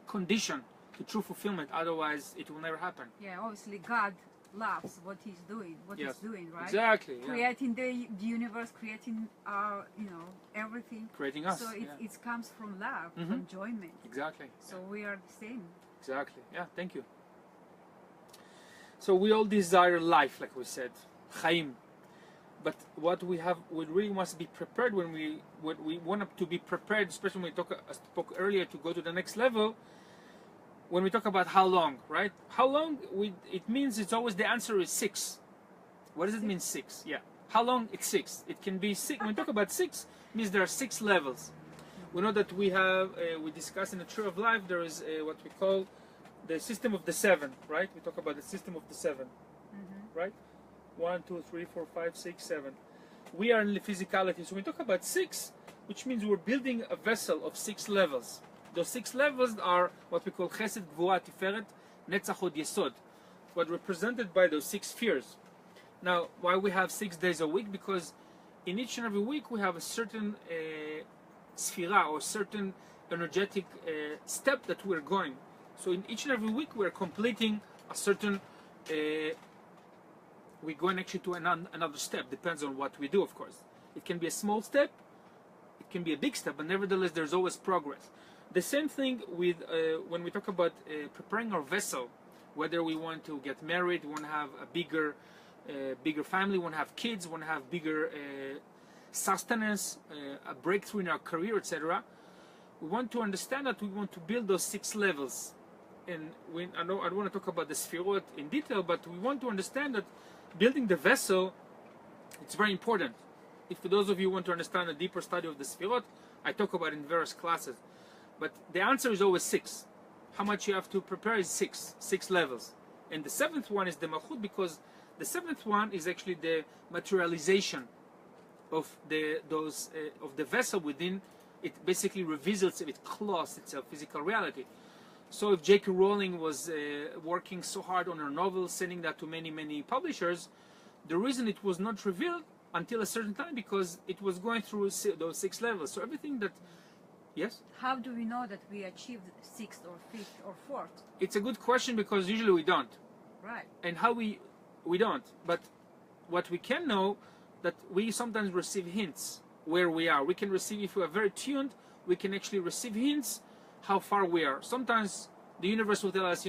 condition to true fulfillment. Otherwise, it will never happen. Yeah, obviously God loves what he's doing, Yes. he's doing, right? Exactly. Yeah. Creating the universe, creating our, everything. Creating us. So it comes from love, Mhm. from enjoyment. Exactly. So we are the same. Exactly. Yeah. Thank you. So we all desire life, like we said, chaim. But what we really must be prepared when we want to be prepared, especially when I spoke earlier to go to the next level. When we talk about how long, right? How long? It means it's always the answer is 6. What does it mean 6? Yeah. How long? It's 6. It can be 6. When we talk about 6, it means there are 6 levels. We know that we discuss in the Tree of Life, there is what we call the system of the 7, right? We talk about the system of the 7, right? 1, 2, 3, 4, 5, 6, 7. We are in the physicality. So we talk about 6, which means we're building a vessel of 6 levels. Those 6 levels are what we call Chesed, Gvura, Tiferet, Netzach, Hod, Yesod, what represented by those 6 spheres. Now, why we have 6 days a week? Because in each and every week we have a certain sphira or certain energetic step that we're going. So in each and every week we're completing a certain we're going actually to another step. Depends on what we do, of course. It can be a small step, it can be a big step, but nevertheless there's always progress. The same thing with when we talk about preparing our vessel, whether we want to get married, we want to have a bigger family, want to have kids, want to have bigger sustenance, a breakthrough in our career, etc. We want to understand that we want to build those 6 levels. And I don't want to talk about the Sfirot in detail, but we want to understand that building the vessel, it's very important. If for those of you who want to understand a deeper study of the Sfirot, I talk about it in various classes. But the answer is always 6. How much you have to prepare is 6 levels. And the 7th one is the Malchut, because the 7th one is actually the materialization of the vessel within. It basically reveals itself, it clothes itself, physical reality. So if J.K. Rowling was working so hard on her novel, sending that to many publishers, the reason it was not revealed until a certain time, because it was going through those 6 levels. So everything that, yes? How do we know that we achieved 6th or 5th or 4th? It's a good question, because usually we don't. Right. And how we don't. But what we can know, that we sometimes receive hints where we are. We can receive, if we are very tuned, we can actually receive hints how far we are. Sometimes the universe will tell us,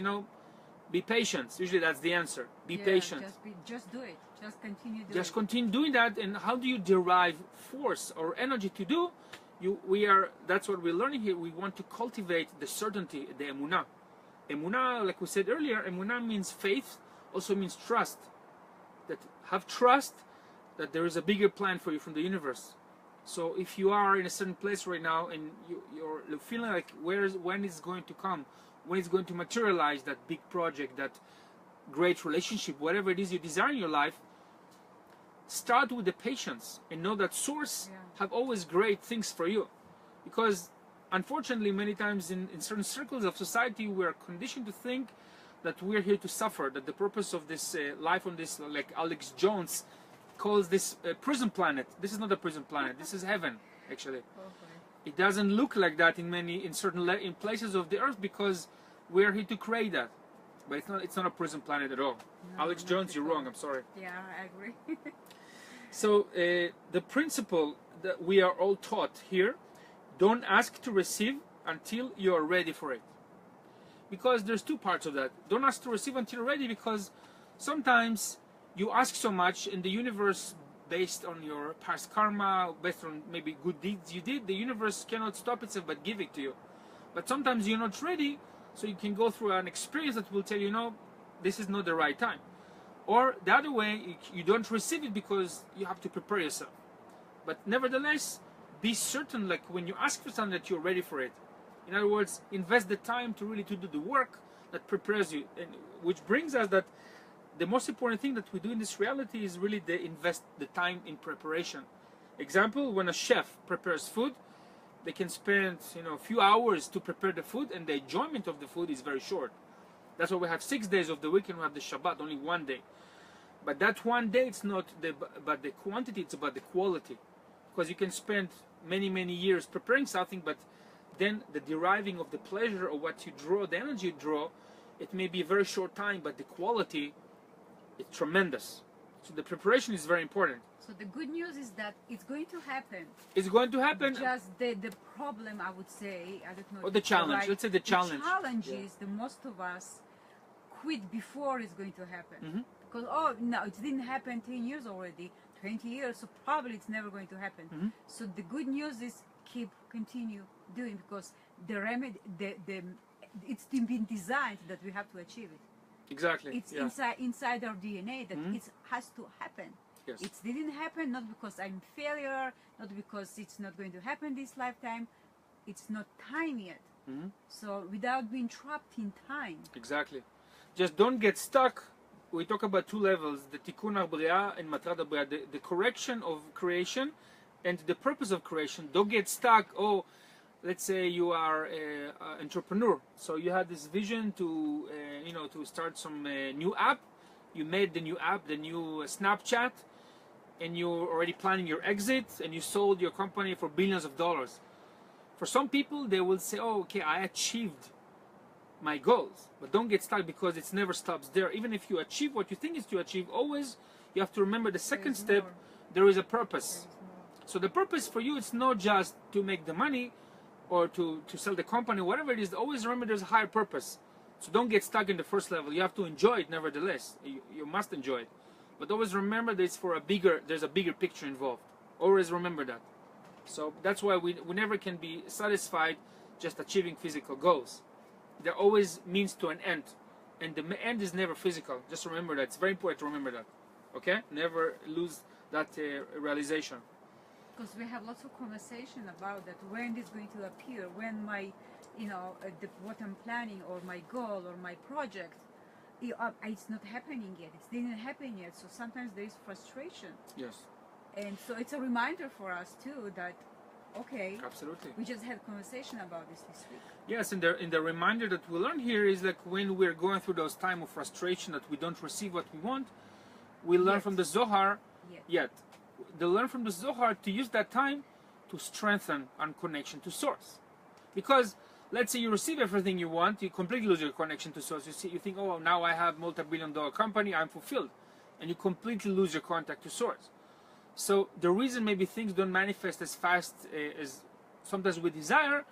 be patient. Usually that's the answer. Be patient. Just do it. Just continue doing Just continue doing that. And how do you derive force or energy to do? That's what we're learning here. We want to cultivate the certainty, the emunah. Emunah, like we said earlier, emunah means faith, also means trust. That have trust that there is a bigger plan for you from the universe. So if you are in a certain place right now and you're feeling like when it's going to come, when it's going to materialize, that big project, that great relationship, whatever it is you desire in your life, start with the patience and know that Source have always great things for you. Because unfortunately, many times in certain circles of society, we are conditioned to think that we're here to suffer, that the purpose of this life on this, like Alex Jones calls this prison planet. This is not a prison planet. This is heaven, actually. Okay. It doesn't look like that in certain places of the earth, because we're here to create that. But it's not a prison planet at all. No, Alex Jones, you're wrong. I'm sorry. Yeah, I agree. So the principle that we are all taught here: don't ask to receive until you are ready for it. Because there's 2 parts of that. Don't ask to receive until you're ready, because sometimes you ask so much in the universe, based on your past karma, based on maybe good deeds you did, the universe cannot stop itself but give it to you. But sometimes you're not ready, so you can go through an experience that will tell you, this is not the right time. Or the other way, you don't receive it because you have to prepare yourself. But nevertheless, be certain, like when you ask for something, that you're ready for it. In other words, invest the time to really do the work that prepares you. And which brings us that the most important thing that we do in this reality is really invest the time in preparation. Example, when a chef prepares food, they can spend a few hours to prepare the food, and the enjoyment of the food is very short. That's why we have 6 days of the week and we have the Shabbat, only 1 day. But that 1 day, it's not about the quantity, it's about the quality. Because you can spend many years preparing something, but then the deriving of the pleasure or what you draw, the energy you draw, it may be a very short time, but the quality It's tremendous. So the preparation is very important. So the good news is that it's going to happen. It's going to happen. Just the problem, I would say, I don't know. Or the challenge. Let's say the challenge. The challenge is the most of us quit before it's going to happen. Mm-hmm. Because, oh, no, it didn't happen 10 years already, 20 years, so probably it's never going to happen. Mm-hmm. So the good news is continue doing, because the remedy, it's been designed that we have to achieve it. Exactly. It's inside our DNA that Mm-hmm. it has to happen. Yes. It didn't happen not because I'm failure, not because it's not going to happen this lifetime. It's not time yet. Mm-hmm. So without being trapped in time. Exactly. Just don't get stuck. We talk about two levels: the tikkun habriya and matrat habriya, the correction of creation, and the purpose of creation. Don't get stuck. Oh, let's say you are an entrepreneur, so you had this vision to to start some new app. You made the new app, the new Snapchat, and you're already planning your exit, and you sold your company for billions of dollars. For some people, they will say, oh, okay, I achieved my goals. But don't get stuck, because it never stops there. Even if you achieve what you think is to achieve, always you have to remember the second step, there is a purpose. So the purpose for you, it's not just to make the money or to sell the company, whatever it is. Always remember there's a higher purpose. So don't get stuck in the first level. You have to enjoy it nevertheless. You must enjoy it. But always remember there's a bigger picture involved. Always remember that. So that's why we never can be satisfied just achieving physical goals. There always means to an end. And the end is never physical. Just remember that. It's very important to remember that. Okay? Never lose that realization. Because we have lots of conversation about that. When it's going to appear, when my, what I'm planning or my goal or my project, it's not happening yet. It didn't happen yet. So sometimes there is frustration. Yes. And so it's a reminder for us too that, okay, absolutely. We just had a conversation about this week. Yes, and the reminder that we learn here is like when we're going through those time of frustration that we don't receive what we want, we learn from the Zohar. They learn from the Zohar to use that time to strengthen our connection to Source. Because let's say you receive everything you want, you completely lose your connection to Source. You think, oh, now I have multi-billion-dollar company, I'm fulfilled, and you completely lose your contact to Source. So the reason maybe things don't manifest as fast as sometimes we desire,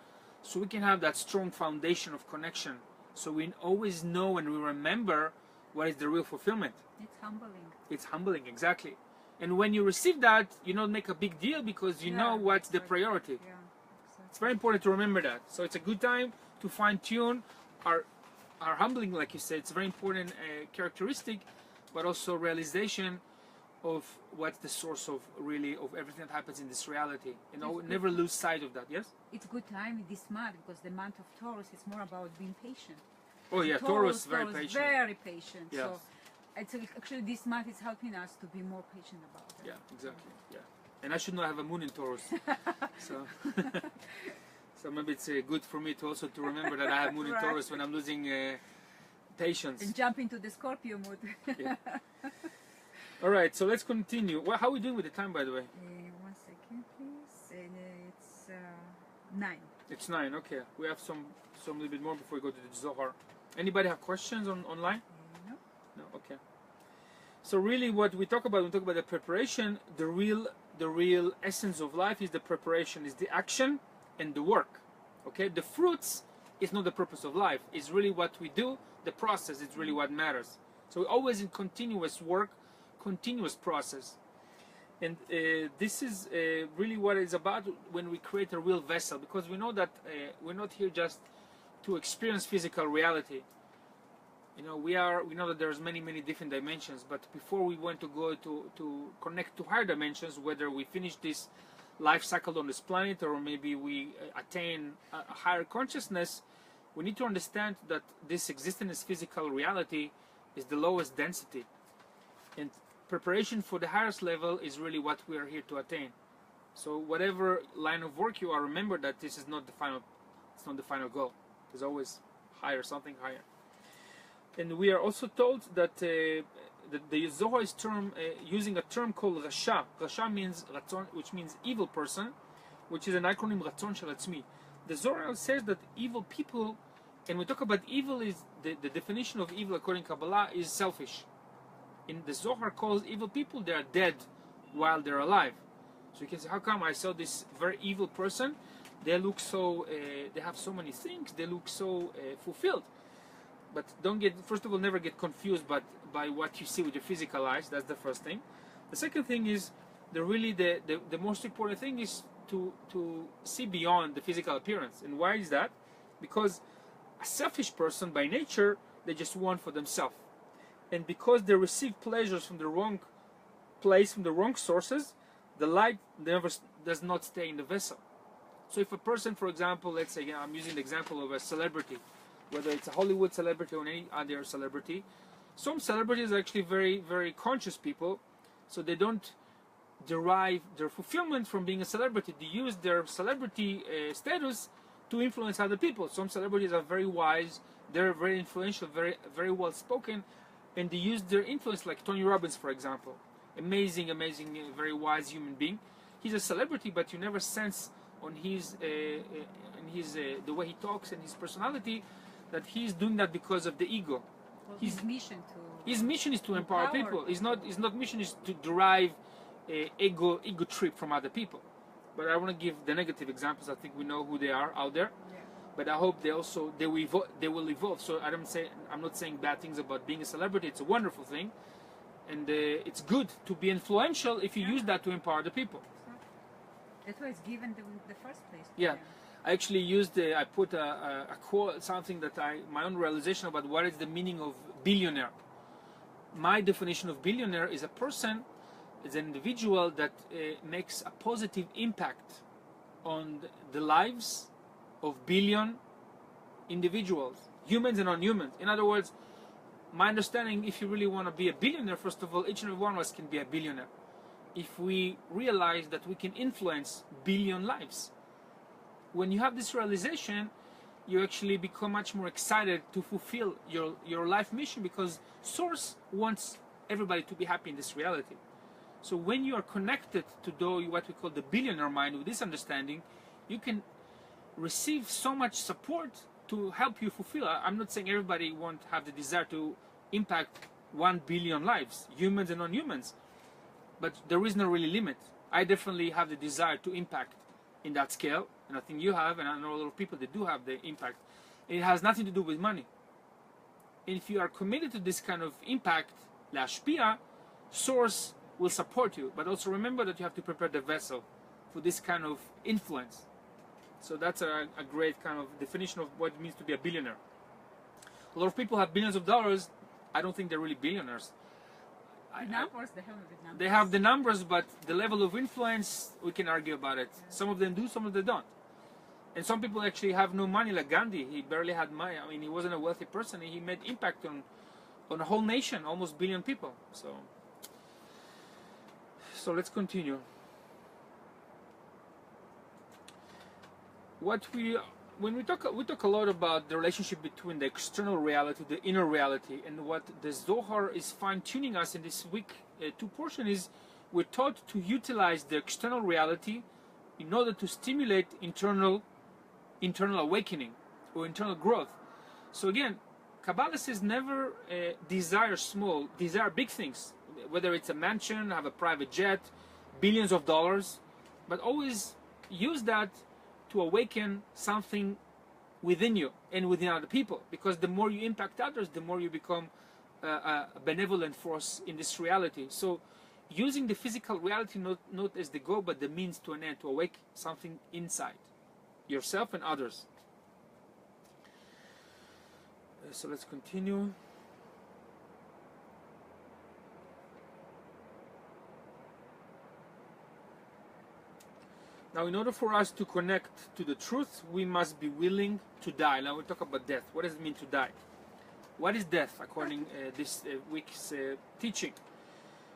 so we can have that strong foundation of connection. So we always know and we remember what is the real fulfillment. It's humbling. It's humbling, exactly. And when you receive that, you don't make a big deal because you know what's the priority. Yeah, exactly. It's very important to remember that. So it's a good time to fine-tune our humbling, like you said. It's a very important characteristic, but also realization of what's the source of everything that happens in this reality. Never lose sight of that. Yes? It's good time this month because the month of Taurus is more about being patient. Oh yeah, Taurus very patient. Very patient. Yes. So actually this month is helping us to be more patient about it. Yeah, exactly. Yeah. And I should not have a moon in Taurus. So so maybe it's good for me to remember that I have moon in Taurus when I'm losing patience. And jump into the Scorpio mood. Yeah. All right, so let's continue. How are we doing with the time, by the way? 1 second, please. And it's 9. It's 9. Okay, we have some little bit more before we go to the Zohar. Anybody have questions online? No. No. Okay. So really, what we talk about when we talk about the preparation, the real essence of life is the preparation, is the action and the work. Okay, the fruits is not the purpose of life. It's really what we do. The process is really what matters. So we're always in continuous work, continuous process, and this is really what it's about when we create a real vessel, because we know that we're not here just to experience physical reality. We know that there's many different dimensions, but before we want to go to connect to higher dimensions, whether we finish this life cycle on this planet or maybe we attain a higher consciousness, we need to understand that this existence as physical reality is the lowest density, and preparation for the highest level is really what we are here to attain. So whatever line of work you are, remember that this is not the final. It's not the final goal. There's always something higher. And we are also told that the Zohar is using a term called Rasha. Rasha means Ratzon, which means evil person, which is an acronym Ratzon Shel Atzmi. The Zohar says that evil people, and we talk about evil, is the definition of evil according to Kabbalah is selfish. in the Zohar calls evil people, they are dead while they're alive. So you can say, how come I saw this very evil person? They look so, they have so many things, they look so fulfilled. But don't get, first of all, never get confused by what you see with your physical eyes. That's the first thing. The second thing is, the most important thing is to see beyond the physical appearance. And why is that? Because a selfish person by nature, they just want for themselves. And because they receive pleasures from the wrong place, from the wrong sources, the light never does not stay in the vessel. So if a person, for example, let's say, I'm using the example of a celebrity, whether it's a Hollywood celebrity or any other celebrity, some celebrities are actually very, very conscious people, so they don't derive their fulfillment from being a celebrity. They use their celebrity status to influence other people. Some celebrities are very wise, they're very influential, very, very well spoken, and they use their influence, like Tony Robbins, for example. Amazing, very wise human being. He's a celebrity, but you never sense on his the way he talks and his personality that he's doing that because of the ego. Well, his mission is to empower people. His not mission is to derive ego trip from other people. But I want to give the negative examples. I think we know who they are out there. Yeah. But I hope they will evolve. So I'm not saying bad things about being a celebrity. It's a wonderful thing, and it's good to be influential if you use that to empower the people. That's why it's given in the first place. Yeah. I actually I put a quote, something that my own realization about what is the meaning of billionaire. My definition of billionaire is a person, is an individual that makes a positive impact on the lives of billion individuals, humans and non-humans. In other words, my understanding, if you really want to be a billionaire, first of all, each and every one of us can be a billionaire. If we realize that we can influence billion lives. When you have this realization, you actually become much more excited to fulfill your life mission, because Source wants everybody to be happy in this reality. So when you are connected to what we call the billionaire mind, with this understanding, you can receive so much support to help you fulfill. I'm not saying everybody won't have the desire to impact 1 billion lives, humans and non-humans, but there is no really limit. I definitely have the desire to impact in that scale, and I think you have, and I know a lot of people that do have the impact. It has nothing to do with money. And if you are committed to this kind of impact, להשפיע, Source will support you, but also remember that you have to prepare the vessel for this kind of influence. So that's a great kind of definition of what it means to be a billionaire. A lot of people have billions of dollars. I don't think they're really billionaires. They have the numbers, but the level of influence, we can argue about it. Some of them do, some of them don't. And some people actually have no money, like Gandhi. He barely had money. I mean, he wasn't a wealthy person. He made impact on a whole nation, almost billion people. So let's continue. When we talk a lot about the relationship between the external reality, the inner reality, and what the Zohar is fine-tuning us in this week 2 portion is, we're taught to utilize the external reality in order to stimulate internal awakening or internal growth. So again, Kabbalah says never desire small, desire big things, whether it's a mansion, have a private jet, billions of dollars, but always use that to awaken something within you and within other people, because the more you impact others, the more you become a benevolent force in this reality. So using the physical reality not as the goal, but the means to an end, to awake something inside yourself and others. So let's continue. Now, in order for us to connect to the truth, we must be willing to die. Now we talk about death. What does it mean to die? What is death, according this week's teaching?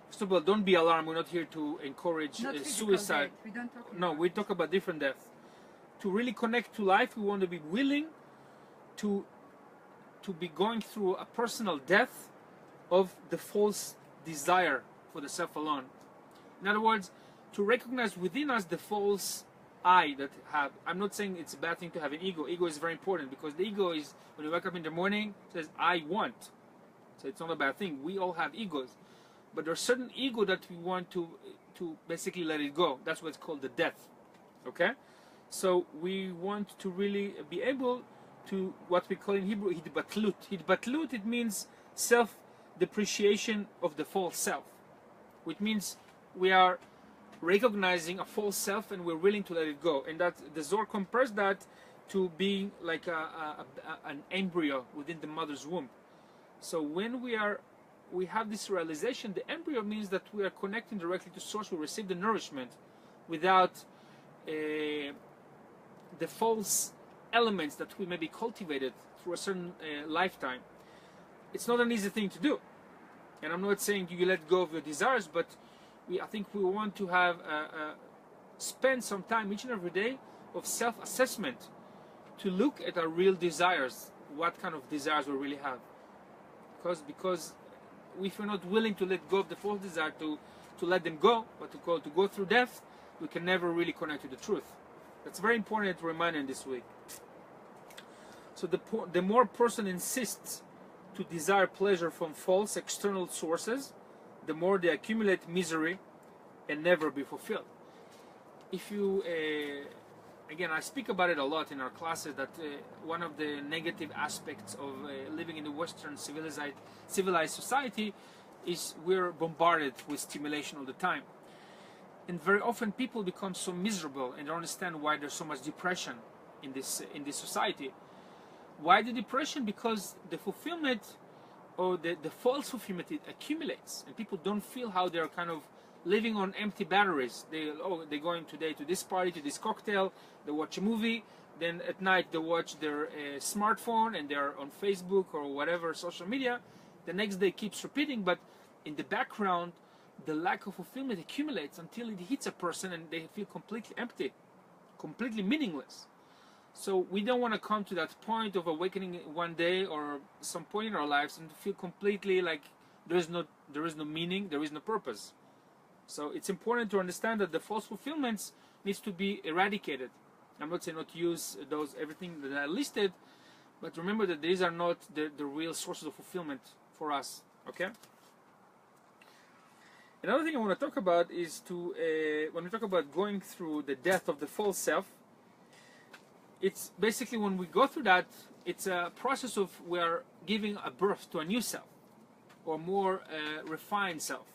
First of all, don't be alarmed. We're not here to encourage suicide. We don't talk no, we talk about different death. To really connect to life, we want to be willing to be going through a personal death of the false desire for the self alone. In other words, to recognize within us the false I that have. I'm not saying it's a bad thing to have an ego. Ego is very important, because the ego is, when you wake up in the morning, says, I want. So it's not a bad thing. We all have egos. but there's certain ego that we want to basically let it go. That's what's called the death. Okay, so we want to really be able to what we call in Hebrew hitbatlut. Hitbatlut, it means self-depreciation of the false self, which means we are recognizing a false self and we're willing to let it go. And that the Zohar compares that to being like an embryo within the mother's womb. So when we have this realization, the embryo means that we are connecting directly to source. We receive the nourishment without the false elements that we may be cultivated through a certain lifetime. It's not an easy thing to do, and I'm not saying you let go of your desires, but I think we want to have spend some time each and every day of self-assessment to look at our real desires, what kind of desires we really have. Because if we're not willing to let go of the false desire, to let them go, but to go through death, we can never really connect to the truth. That's very important to remind in this week. So the more a person insists to desire pleasure from false external sources, the more they accumulate misery and never be fulfilled. If you, again, I speak about it a lot in our classes, that one of the negative aspects of living in the Western civilized society is we're bombarded with stimulation all the time. And very often people become so miserable and don't understand why there's so much depression in this society. Why the depression? Because the fulfillment, or the false fulfillment, it accumulates, and people don't feel how they're kind of living on empty batteries. They're going today to this party, to this cocktail, they watch a movie, then at night they watch their smartphone and they're on Facebook or whatever social media. The next day keeps repeating, but in the background the lack of fulfillment accumulates until it hits a person and they feel completely empty, completely meaningless. So we don't want to come to that point of awakening one day or some point in our lives and feel completely like there is no meaning, there is no purpose. So it's important to understand that the false fulfillments needs to be eradicated. I'm not saying not to use everything that I listed, but remember that these are not the real sources of fulfillment for us. Okay. Another thing I want to talk about is when we talk about going through the death of the false self, it's basically when we go through that, it's a process of we are giving a birth to a new self, or more refined self.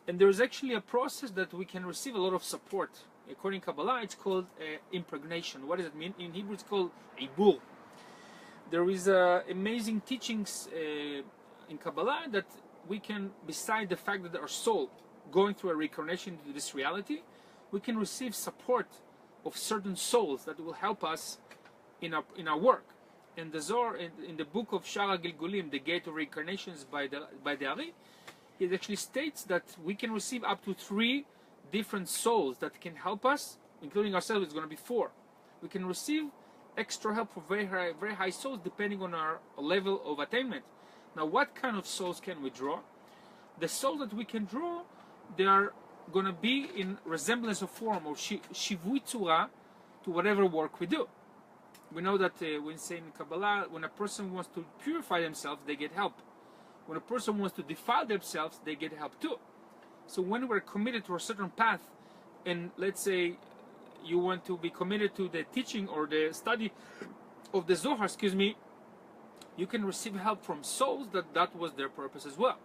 And there's actually a process that we can receive a lot of support. According to Kabbalah, it's called impregnation. What does it mean? In Hebrew, it's called ibur. There is amazing teachings in Kabbalah that we can, beside the fact that our soul going through a reincarnation into this reality, we can receive support of certain souls that will help us in our work. And the Zohar, in the book of Shara Gilgulim, the Gate of Reincarnations by the Achrei, it actually states that we can receive up to 3 different souls that can help us, including ourselves. It's going to be 4. We can receive extra help from very high souls depending on our level of attainment. Now, what kind of souls can we draw? The souls that we can draw, they are going to be in resemblance of form, or shivui tzura, to whatever work we do. We know that when say in Kabbalah, when a person wants to purify themselves, they get help. When a person wants to defile themselves, they get help too. So when we're committed to a certain path, and let's say you want to be committed to the teaching or the study of the Zohar, you can receive help from souls that was their purpose as well.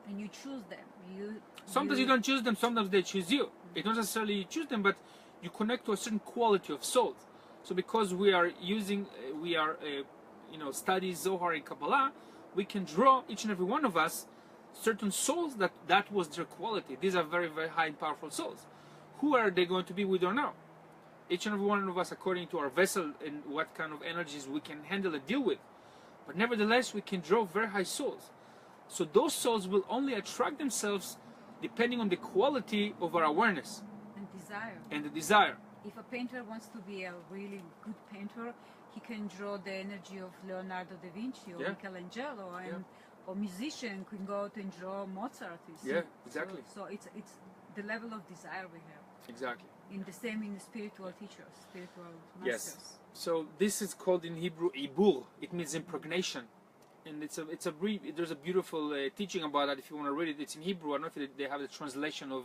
And you choose them. Sometimes you don't choose them, sometimes they choose you. It's not necessarily you choose them, but you connect to a certain quality of souls. So because we are study Zohar and Kabbalah, we can draw, each and every one of us, certain souls that was their quality. These are very, very high and powerful souls. Who are they going to be, we don't know. Each and every one of us, according to our vessel and what kind of energies we can handle and deal with. But nevertheless, we can draw very high souls. So those souls will only attract themselves depending on the quality of our awareness. And the desire. If a painter wants to be a really good painter, he can draw the energy of Leonardo da Vinci or Michelangelo, or musician can go out and draw Mozart. Yeah, exactly. So it's the level of desire we have. Exactly. In the spiritual teachers, spiritual masters. Yes. So this is called in Hebrew ibur. It means impregnation. and it's a brief. There's a beautiful teaching about that. If you want to read it, it's in Hebrew. I don't know if they have the translation of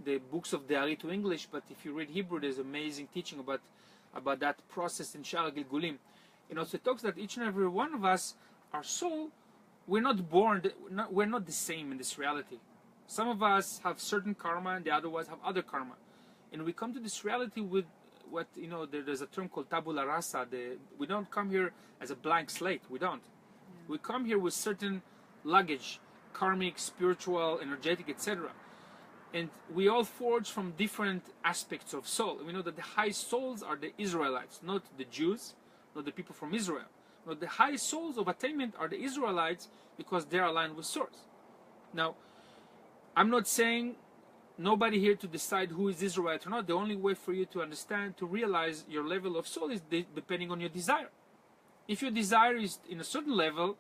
the books of the Achrei to English, but if you read Hebrew, there's amazing teaching about that process in Sha'ar Gilgulim. You know, so it talks that each and every one of us, our soul, we're not born. We're not the same in this reality. Some of us have certain karma, and the other ones have other karma, and we come to this reality with what, you know, there's a term called tabula rasa. We don't come here as a blank slate. We don't. Yeah. We come here with certain luggage, karmic, spiritual, energetic, etc. And we all forge from different aspects of soul. We know that the high souls are the Israelites, not the Jews, not the people from Israel. But the high souls of attainment are the Israelites because they're aligned with Source. Now, I'm not saying nobody here to decide who is Israelite or not. The only way for you to understand, to realize your level of soul is depending on your desire. If your desire is in a certain level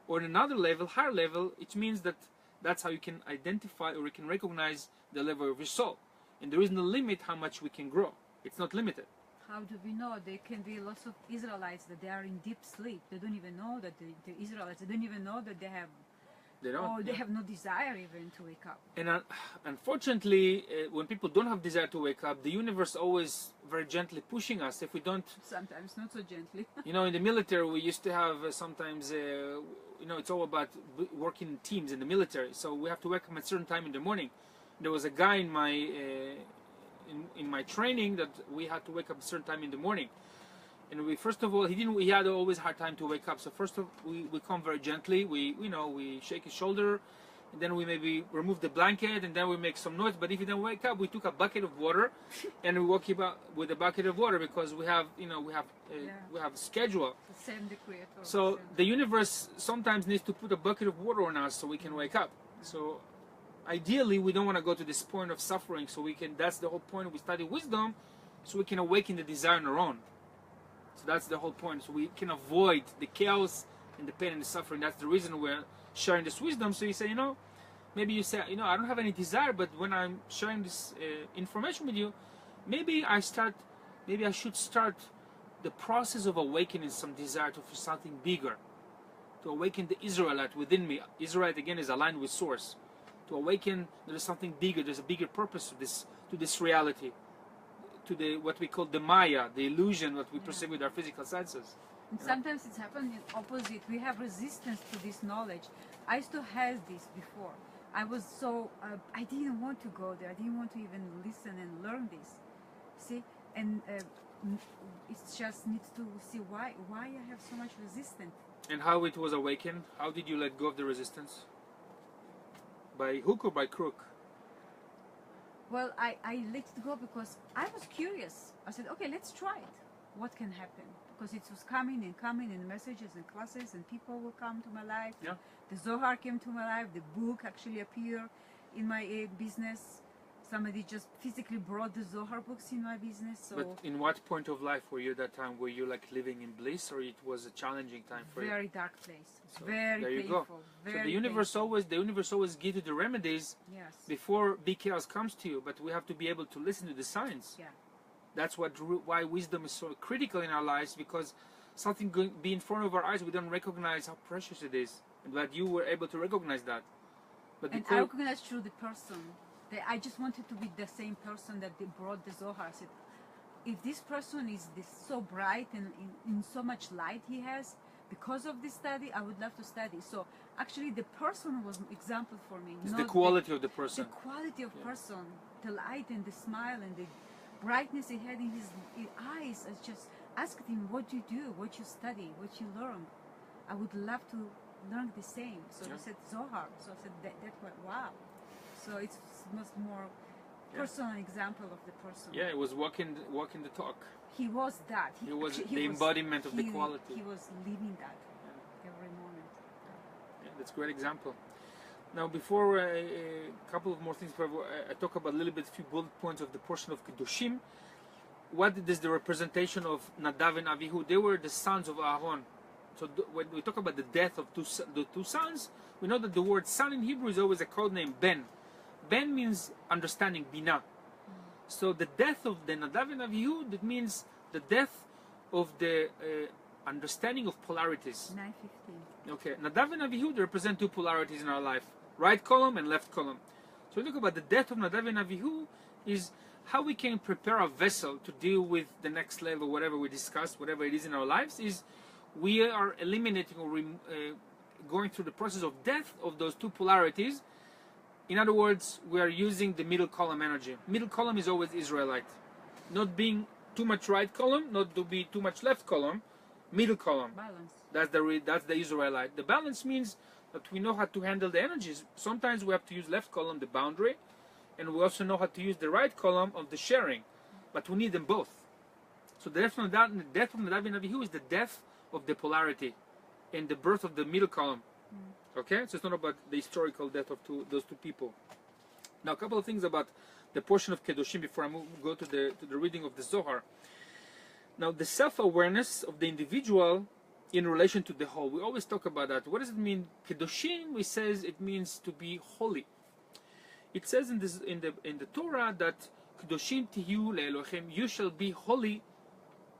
or in another level, higher level, it means that that's how you can identify or you can recognize the level of your soul. And there is no limit how much we can grow. It's not limited. How do we know? There can be lots of Israelites that they are in deep sleep. They don't even know that the Israelites, they don't even know that they have, they have no desire even to wake up. And unfortunately, when people don't have desire to wake up, the universe always very gently pushing us. If we don't, sometimes not so gently. You know, in the military, we used to have sometimes, you know, it's all about working in teams in the military. So we have to wake up at a certain time in the morning. There was a guy in my in my training that we had to wake up a certain time in the morning. And we, first of all, he had always a hard time to wake up. So first of all, we come very gently. We shake his shoulder, and then we maybe remove the blanket, and then we make some noise. But if he didn't wake up, we took a bucket of water, and we woke him up with a bucket of water because we have, you know, we have a schedule. The same the Creator. So the universe sometimes needs to put a bucket of water on us so we can wake up. So ideally, we don't want to go to this point of suffering. So we can. That's the whole point. We study wisdom, so we can awaken the desire on our own. So that's the whole point. So we can avoid the chaos and the pain and the suffering. That's the reason we're sharing this wisdom. So you say, you know, maybe you say, you know, I don't have any desire, but when I'm sharing this information with you, maybe I should start the process of awakening some desire for something bigger, to awaken the Israelite within me. Israelite again is aligned with Source. To awaken there is something bigger. There's a bigger purpose to this reality. To the what we call the Maya, the illusion that we perceive with our physical senses. And sometimes it's happened in opposite. We have resistance to this knowledge. I used to have this before. I was so I didn't want to go there. I didn't want to even listen and learn this. See, and it just needs to see why I have so much resistance. And how it was awakened? How did you let go of the resistance? By hook or by crook? Well, I let it go because I was curious. I said, okay, let's try it. What can happen? Because it was coming in messages and classes, and people will come to my life. Yeah. The Zohar came to my life. The book actually appeared in my business. Somebody just physically brought the Zohar books in my business. So but in what point of life were you at that time? Were you like living in bliss, or it was a challenging time for you? Very dark place. So very there you painful. go. Very so the universe always gives you the remedies before big chaos comes to you. But we have to be able to listen to the signs. Yeah. That's why wisdom is so critical in our lives, because something going be in front of our eyes, we don't recognize how precious it is, and that you were able to recognize that. But and I recognized through the person. I just wanted to be the same person that they brought the Zohar. I said, if this person is so bright and in so much light he has, because of this study, I would love to study. So actually the person was an example for me. It's the quality of the person. The quality of person, the light and the smile and the brightness he had in his eyes. I just asked him, what do you do, what you study, what you learn. I would love to learn the same. So he said Zohar. So I said, that wow. So it's much more personal example of the person. Yeah, it was walking the talk. He was that. He was the embodiment of the quality. He was living that every moment. Yeah, that's a great example. Now, before a couple of more things, I talk about a little bit, a few bullet points of the portion of Kedoshim. What is the representation of Nadav and Avihu? They were the sons of Aaron. So when we talk about the death of the two sons, we know that the word son in Hebrew is always a code name, Ben. Ben means understanding, Binah. So the death of the Nadav and Avihu, that means the death of the understanding of polarities. 9:15. Okay, Nadav and Avihu, they represent two polarities in our life, right column and left column. So we look about the death of Nadav and Avihu is how we can prepare a vessel to deal with the next level, whatever we discuss, whatever it is in our lives, is we are eliminating or going through the process of death of those two polarities. In other words, we are using the middle column energy. Middle column is always Israelite. Not being too much right column, not to be too much left column, middle column. Balance. That's the Israelite. The balance means that we know how to handle the energies. Sometimes we have to use left column, the boundary, and we also know how to use the right column of the sharing. But we need them both. So the death of Nadav and Avihu is the death of the polarity and the birth of the middle column. Okay? So it's not about the historical death of those two people. Now a couple of things about the portion of Kedoshim before I go to the reading of the Zohar. Now the self-awareness of the individual in relation to the whole. We always talk about that. What does it mean? Kedoshim, we says it means to be holy. It says in the Torah that Kedoshim tihu le'Elochem, you shall be holy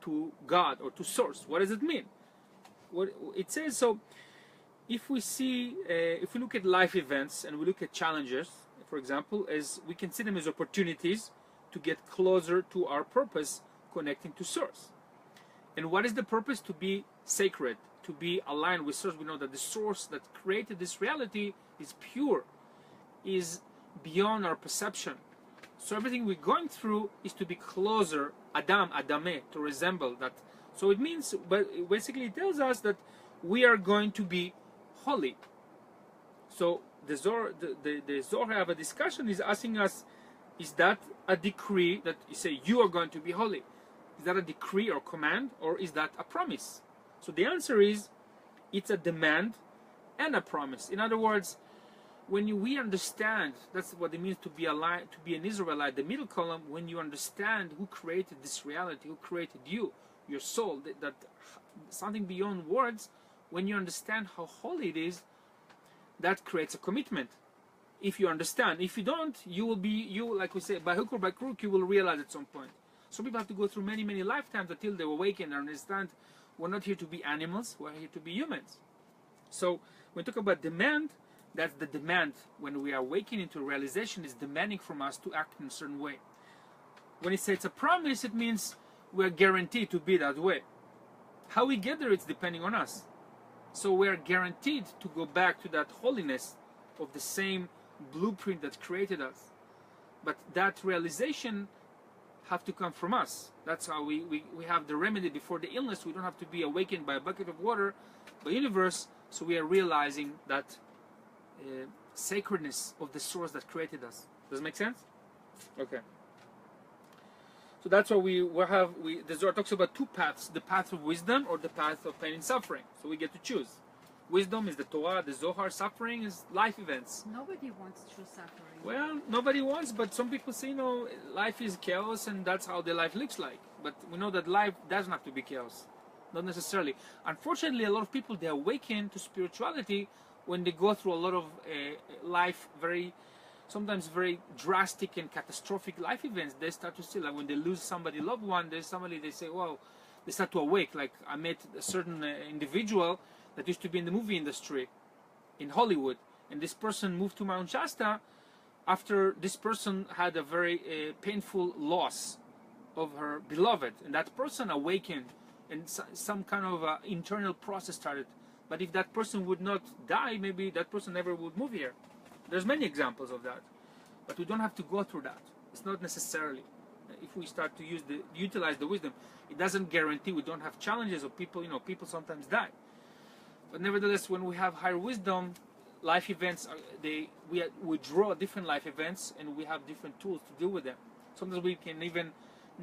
to God or to Source. What does it mean? What it says, so if we look at life events and we look at challenges, for example, as we can see them as opportunities to get closer to our purpose, connecting to Source. And what is the purpose? To be sacred, to be aligned with Source. We know that the Source that created this reality is pure, is beyond our perception. So everything we're going through is to be closer, Adam, Adameh, to resemble that. So it means, but basically it tells us that we are going to be holy. So the Zohar have a discussion, is asking us, is that a decree that you say you are going to be holy? Is that a decree or command, or is that a promise? So the answer is, it's a demand and a promise. In other words, when we understand, that's what it means to be alive, to be an Israelite, the middle column, when you understand who created this reality, who created you, your soul, that something beyond words, when you understand how holy it is, that creates a commitment. If you understand. If you don't, you will be, like we say, by hook or by crook, you will realize at some point. Some people have to go through many, many lifetimes until they awaken and understand we're not here to be animals, we're here to be humans. So when we talk about demand, that's the demand. When we are awakening into realization, is demanding from us to act in a certain way. When it says it's a promise, it means we're guaranteed to be that way. How we get there, it's depending on us. So we're guaranteed to go back to that holiness of the same blueprint that created us. But that realization have to come from us. That's how we have the remedy before the illness. We don't have to be awakened by a bucket of water, by universe. So we are realizing that sacredness of the source that created us. Does it make sense? Okay. So that's why the Zohar talks about two paths, the path of wisdom or the path of pain and suffering. So we get to choose. Wisdom is the Torah, the Zohar. Suffering is life events. Nobody wants true suffering. Well, nobody wants, but some people say, life is chaos and that's how their life looks like. But we know that life doesn't have to be chaos. Not necessarily. Unfortunately, a lot of people, they awaken to spirituality when they go through a lot of life, sometimes very drastic and catastrophic life events. They start to see, like when they lose somebody loved one, there's somebody, they say, wow, they start to awake. Like I met a certain individual that used to be in the movie industry in Hollywood, and this person moved to Mount Shasta after this person had a very painful loss of her beloved, and that person awakened, and some kind of internal process started. But if that person would not die, maybe that person never would move here. There's many examples of that, but we don't have to go through that. It's not necessarily. If we start to utilize the wisdom, it doesn't guarantee we don't have challenges of people. People sometimes die. But nevertheless, when we have higher wisdom, life events, we draw different life events, and we have different tools to deal with them. Sometimes we can even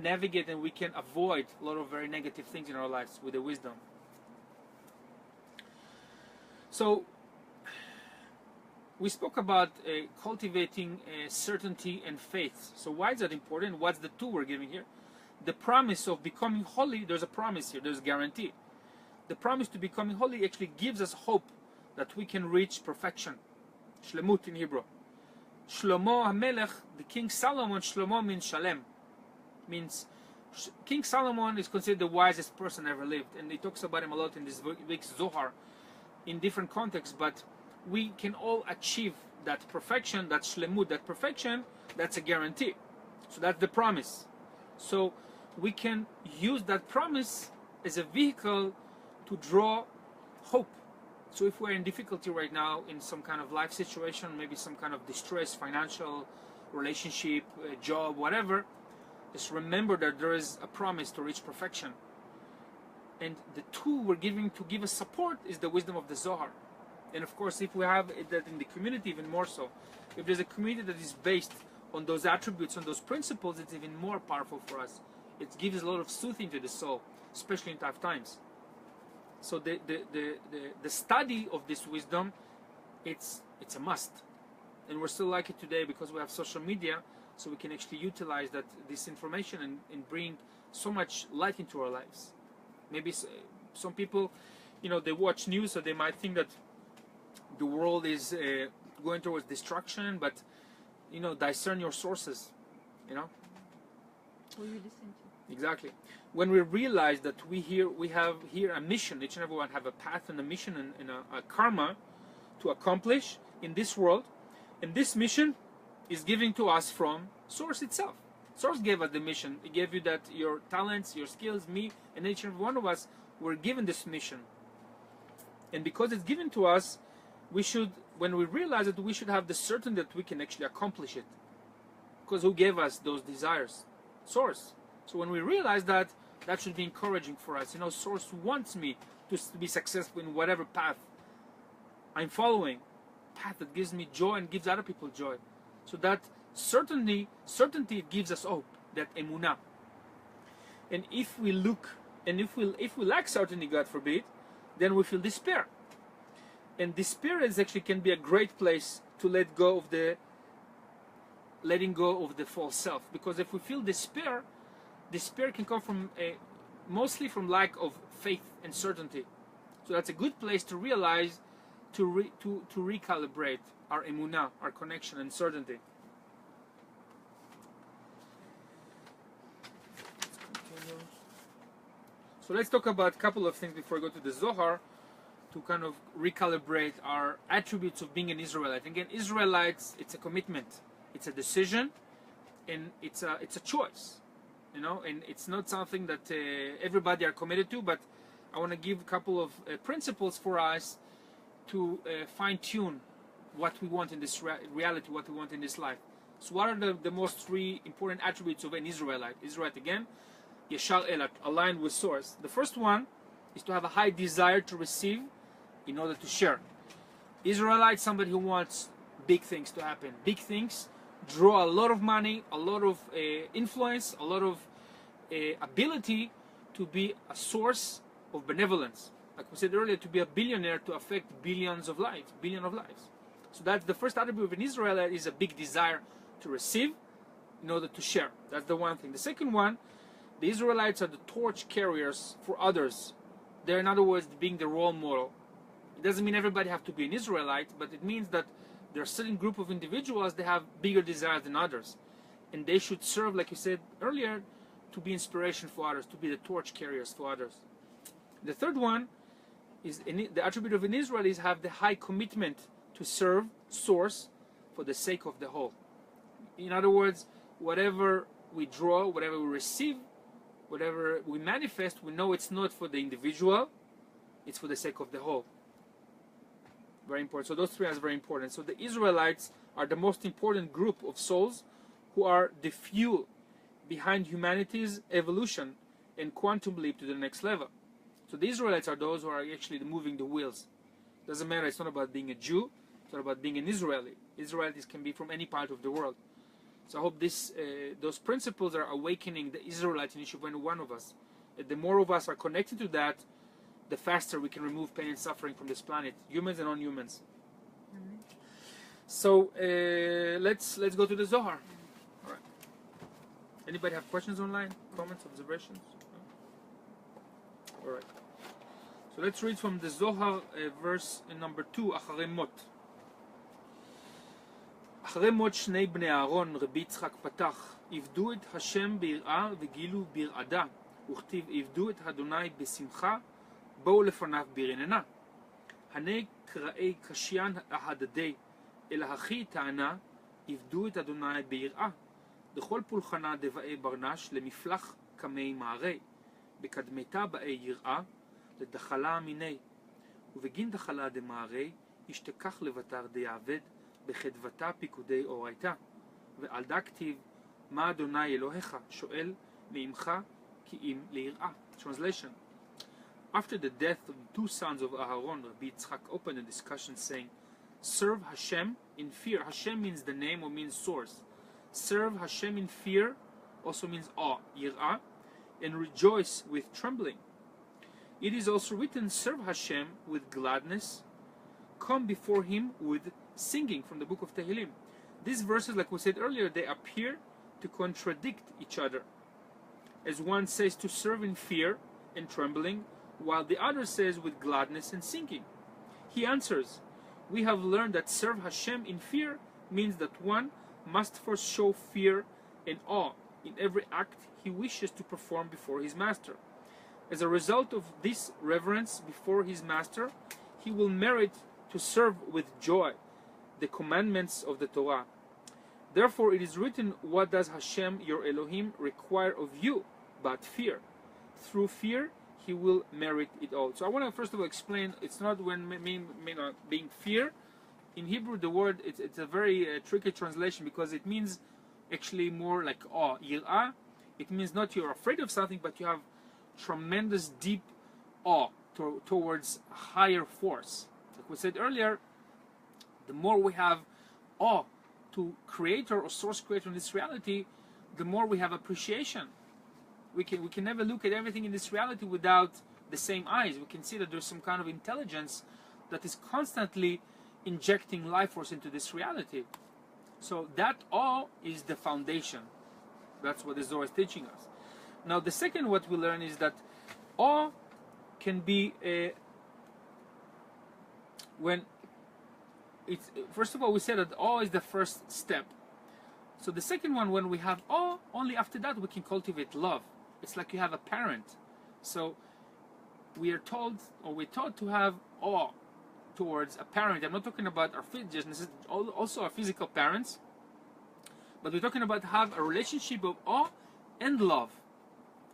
navigate and we can avoid a lot of very negative things in our lives with the wisdom. So we spoke about cultivating certainty and faith. So why is that important? What's the tool we're giving here? The promise of becoming holy, there's a promise here, there's a guarantee. The promise to becoming holy actually gives us hope that we can reach perfection. Shlemut in Hebrew. Shlomo HaMelech, the King Solomon, Shlomo means Shalem. Means King Solomon is considered the wisest person ever lived, and he talks about him a lot in this week's Zohar in different contexts, but we can all achieve that perfection, that shlemut, that perfection. That's a guarantee. So that's the promise. So we can use that promise as a vehicle to draw hope. So if we're in difficulty right now in some kind of life situation, maybe some kind of distress, financial, relationship, job, whatever, just remember that there is a promise to reach perfection. And the tool we're giving to give us support is the wisdom of the Zohar. And of course, if we have that in the community, even more so. If there's a community that is based on those attributes, on those principles, it's even more powerful for us. It gives a lot of soothing to the soul, especially in tough times. So the study of this wisdom, it's a must. And we're still lucky today because we have social media, so we can actually utilize this information and bring so much light into our lives. Maybe some people, they watch news, so they might think that the world is going towards destruction, but discern your sources. Who you listen to. Exactly. When we realize that we have here a mission, each and everyone have a path and a mission and a karma to accomplish in this world, and this mission is given to us from Source itself. Source gave us the mission. He gave you that your talents, your skills, me, and each and every one of us were given this mission. And because it's given to us, we should, when we realize it, we should have the certainty that we can actually accomplish it. Because who gave us those desires? Source. So when we realize that, that should be encouraging for us. Source wants me to be successful in whatever path I'm following. Path that gives me joy and gives other people joy. So that certainty gives us hope, that emunah. And if we look, and if we lack certainty, God forbid, then we feel despair. And despair can be a great place to letting go of the false self. Because if we feel despair can come from mostly from lack of faith and certainty. So that's a good place to realize, to recalibrate our emunah, our connection and certainty. So let's talk about a couple of things before we go to the Zohar, to kind of recalibrate our attributes of being an Israelite. Again, Israelites, it's a commitment, it's a decision, and it's a choice, and it's not something that everybody are committed to. But I want to give a couple of principles for us to fine-tune what we want in this reality, what we want in this life. So what are the most three important attributes of an Israelite? Israelite, again, Yeshar Elat, aligned with Source. The first one is to have a high desire to receive in order to share. Israelite, somebody who wants big things to happen. Big things draw a lot of money, a lot of influence, a lot of ability to be a source of benevolence. Like we said earlier, to be a billionaire, to affect billion of lives. So that's the first attribute of an Israelite, is a big desire to receive in order to share. That's the one thing. The second one, the Israelites are the torch carriers for others. They're, in other words, being the role model. It doesn't mean everybody have to be an Israelite, but it means that there are a certain group of individuals that have bigger desires than others. And they should serve, like you said earlier, to be inspiration for others, to be the torch carriers for others. The third one is the attribute of an Israelite is have the high commitment to serve Source for the sake of the whole. In other words, whatever we draw, whatever we receive, whatever we manifest, we know it's not for the individual, it's for the sake of the whole. Very important. So those three are very important. So the Israelites are the most important group of souls who are the fuel behind humanity's evolution and quantum leap to the next level. So the Israelites are those who are actually moving the wheels. Doesn't matter, it's not about being a Jew, it's not about being an Israeli. Israelites can be from any part of the world. So I hope those principles are awakening the Israelite in each and one of us. The more of us are connected to that, the faster we can remove pain and suffering from this planet, humans and non-humans. Mm-hmm. So let's go to the Zohar. All right. Anybody have questions online? Comments, observations? All right. So let's read from the Zohar, verse number 2, Achrei Mot. אחרי מות שני בני אהרון רבי יצחק פתח, עבדו את השם ביראה וגילו ברעדה, וכתיב עבדו את אדוני בשמחה, בואו לפניו ברננה. הנה קראי קשיין ההדדי, אלא הכי טענה, עבדו את אדוני ביראה. דכל פולחנה דבאי ברנש למפלח קמי מערי, בקדמתה באי יראה, לדחלה מיני. ובגין דחלה דמערי, ישתכח לבטר דיעבד, בחדוותה פיקודי אורייתה. ועל דה כתיב, מה אדוני אלוהיך שואל מעמך כי אם ליראה. Translation. After the death of the two sons of Aharon, Rabbi Yitzchak opened a discussion saying, serve Hashem in fear. Hashem means the name or means source. Serve Hashem in fear also means awe, yir'ah, and rejoice with trembling. It is also written, serve Hashem with gladness, come before him with singing, from the book of Tehillim. These verses, like we said earlier, they appear to contradict each other. As one says to serve in fear and trembling, while the other says with gladness and singing. He answers, we have learned that serve Hashem in fear means that one must first show fear and awe in every act he wishes to perform before his master. As a result of this reverence before his master, he will merit to serve with joy the commandments of the Torah. Therefore it is written, what does Hashem your Elohim require of you but fear? Through fear he will merit it all. So I want to first of all explain, it's not when being fear. In Hebrew the word, it's a very tricky translation because it means actually more like awe. Yir'ah, it means not you're afraid of something, but you have tremendous deep awe towards a higher force. Like we said earlier, the more we have awe to creator or source creator in this reality, the more we have appreciation. We can never look at everything in this reality without the same eyes. We can see that there's some kind of intelligence that is constantly injecting life force into this reality. So that awe is the foundation. That's what the Zohar is teaching us. Now the second what we learn is that awe can be when it's, first of all we said that awe is the first step. So the second one, when we have awe, only after that we can cultivate love. It's like you have a parent. So we are told, or we're taught to have awe towards a parent. I'm not talking about our also our physical parents, but we're talking about have a relationship of awe and love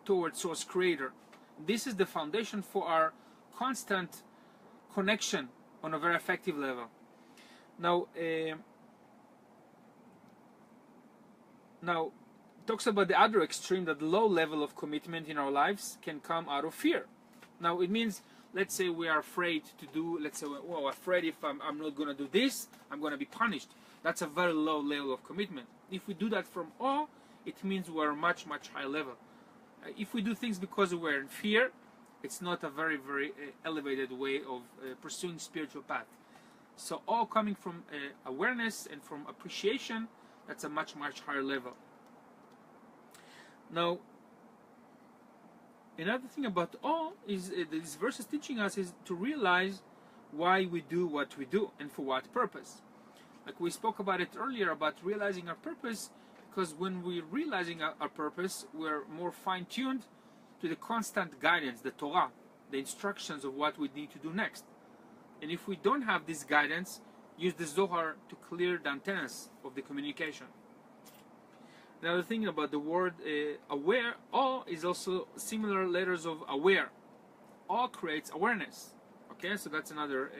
towards Source Creator. This is the foundation for our constant connection on a very effective level. Now, talks about the other extreme, that low level of commitment in our lives can come out of fear. Now it means, let's say we are afraid to do, let's say, well, afraid if I'm not going to do this, I'm going to be punished. That's a very low level of commitment. If we do that from awe, it means we're much, much higher level. If we do things because we're in fear, it's not a very, very elevated way of pursuing spiritual path. So awe coming from awareness and from appreciation, that's a much, much higher level. Now, another thing about awe is this verse is teaching us is to realize why we do what we do and for what purpose. Like we spoke about it earlier about realizing our purpose, because when we're realizing our purpose, we're more fine-tuned to the constant guidance, the Torah, the instructions of what we need to do next. And if we don't have this guidance, use the Zohar to clear the antennas of the communication. Another thing about the word aware, awe is also similar letters of aware. Awe creates awareness. Okay, so that's another,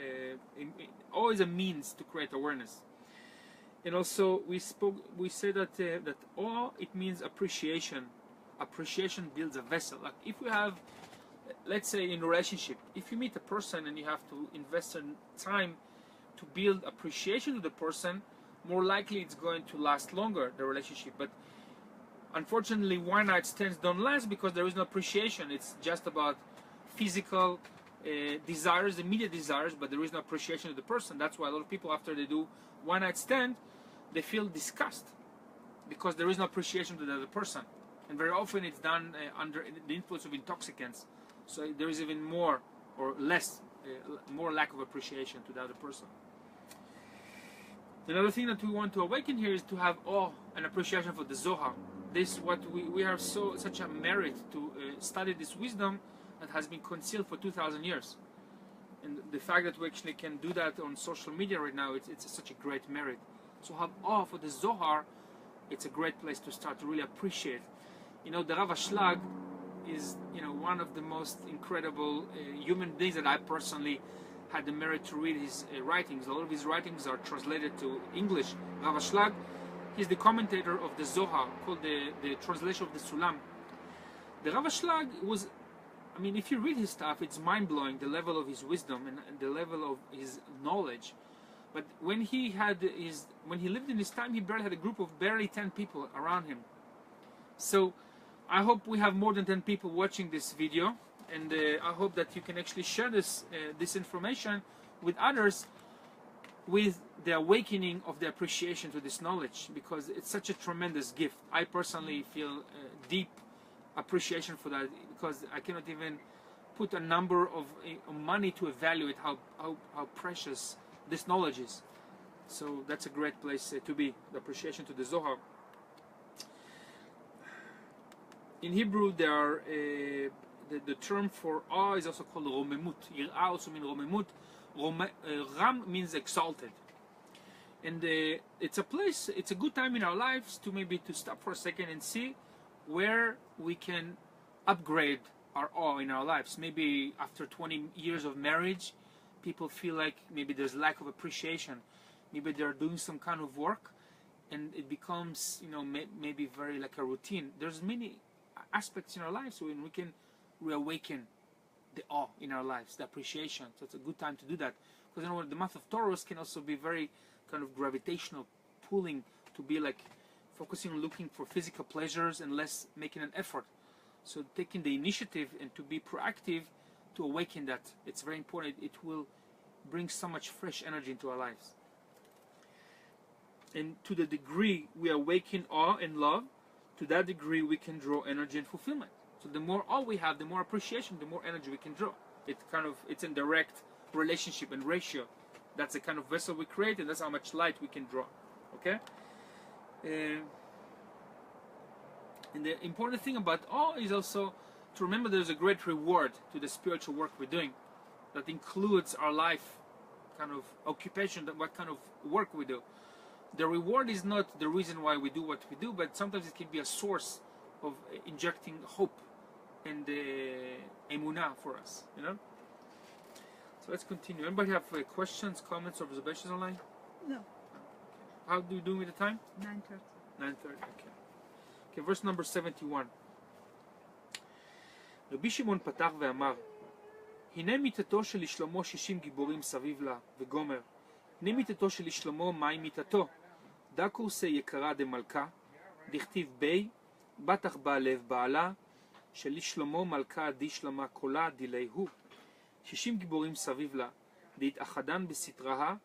awe is a means to create awareness. And also we said that that awe, it means appreciation. Appreciation builds a vessel. Like if we have, let's say in a relationship, if you meet a person and you have to invest some time to build appreciation to the person, more likely it's going to last longer, the relationship. But unfortunately, one night stands don't last because there is no appreciation. It's just about physical desires, immediate desires, but there is no appreciation of the person. That's why a lot of people, after they do one night stand, they feel disgust because there is no appreciation to the other person. And very often it's done under the influence of intoxicants. So there is even more or less, more lack of appreciation to the other person. Another thing that we want to awaken here is to have awe and appreciation for the Zohar. This what we have such a merit to study this wisdom that has been concealed for 2,000 years. And the fact that we actually can do that on social media right now, it's such a great merit. So have awe for the Zohar. It's a great place to start to really appreciate. You know, the Rav Ashlag is, you know, one of the most incredible human beings that I personally had the merit to read his writings. A lot of his writings are translated to English. Rav Ashlag, he's the commentator of the Zohar, called the translation of the Sulam. The Rav Ashlag was, I mean, if you read his stuff, it's mind-blowing, the level of his wisdom and the level of his knowledge. But when he lived in his time, he barely had a group of barely 10 people around him. So I hope we have more than 10 people watching this video, and I hope that you can actually share this information with others, with the awakening of the appreciation to this knowledge, because it's such a tremendous gift. I personally feel deep appreciation for that, because I cannot even put a number of money to evaluate how precious this knowledge is. So that's a great place to be, the appreciation to the Zohar. In Hebrew, there are the term for awe is also called romemut. Yirah also means romemut. Ram means exalted. And it's a place, it's a good time in our lives to maybe to stop for a second and see where we can upgrade our awe in our lives. Maybe after 20 years of marriage, people feel like maybe there's lack of appreciation. Maybe they're doing some kind of work and it becomes, you know, maybe very like a routine. There's many aspects in our lives when we can reawaken the awe in our lives, the appreciation. So it's a good time to do that. Because, you know, the month of Taurus can also be very kind of gravitational, pulling to be like focusing on looking for physical pleasures and less making an effort. So taking the initiative and to be proactive to awaken that, it's very important. It will bring so much fresh energy into our lives. And to the degree we awaken awe and love, to that degree we can draw energy and fulfillment. So the more awe we have, the more appreciation, the more energy we can draw. It's in direct relationship and ratio. That's the kind of vessel we create, and that's how much light we can draw. Okay? And the important thing about awe is also to remember there's a great reward to the spiritual work we're doing that includes our life kind of occupation, what kind of work we do. The reward is not the reason why we do what we do, but sometimes it can be a source of injecting hope and emunah for us, you know? So let's continue. Anybody have questions, comments, or observations online? No. How do you do with the time? 9:30. 9:30, okay. Okay, verse number 71. רבי שמעון פתח ואמר, הנה מיתתו של שלמה 60 גיבורים סביב לה, וגומר. הנה מיתתו של שלמה, מהי מיתתו? דקורסי יקרה דמלכה, דכתיב בי, בטח בא לב בעלה, שלשלמה מלכה די שלמה קולה דילי הוא. 60 גיבורים סביב לה, דהתאחדן בסתרה,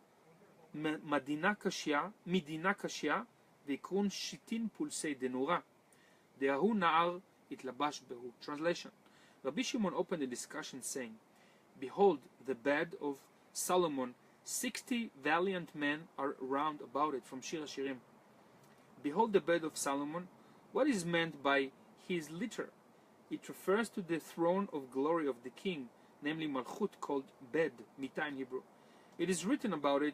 מדינה קשיה, ויקרון שיטין פולסי דנורה. דהוא נער התלבש בהו. Translation. Rabbi Shimon opened the discussion saying, behold, the bed of Solomon, 60 valiant men are round about it, from Shir Hashirim. Behold the bed of Solomon. What is meant by his litter? It refers to the throne of glory of the king, namely Malchut, called bed, Mita in Hebrew. It is written about it,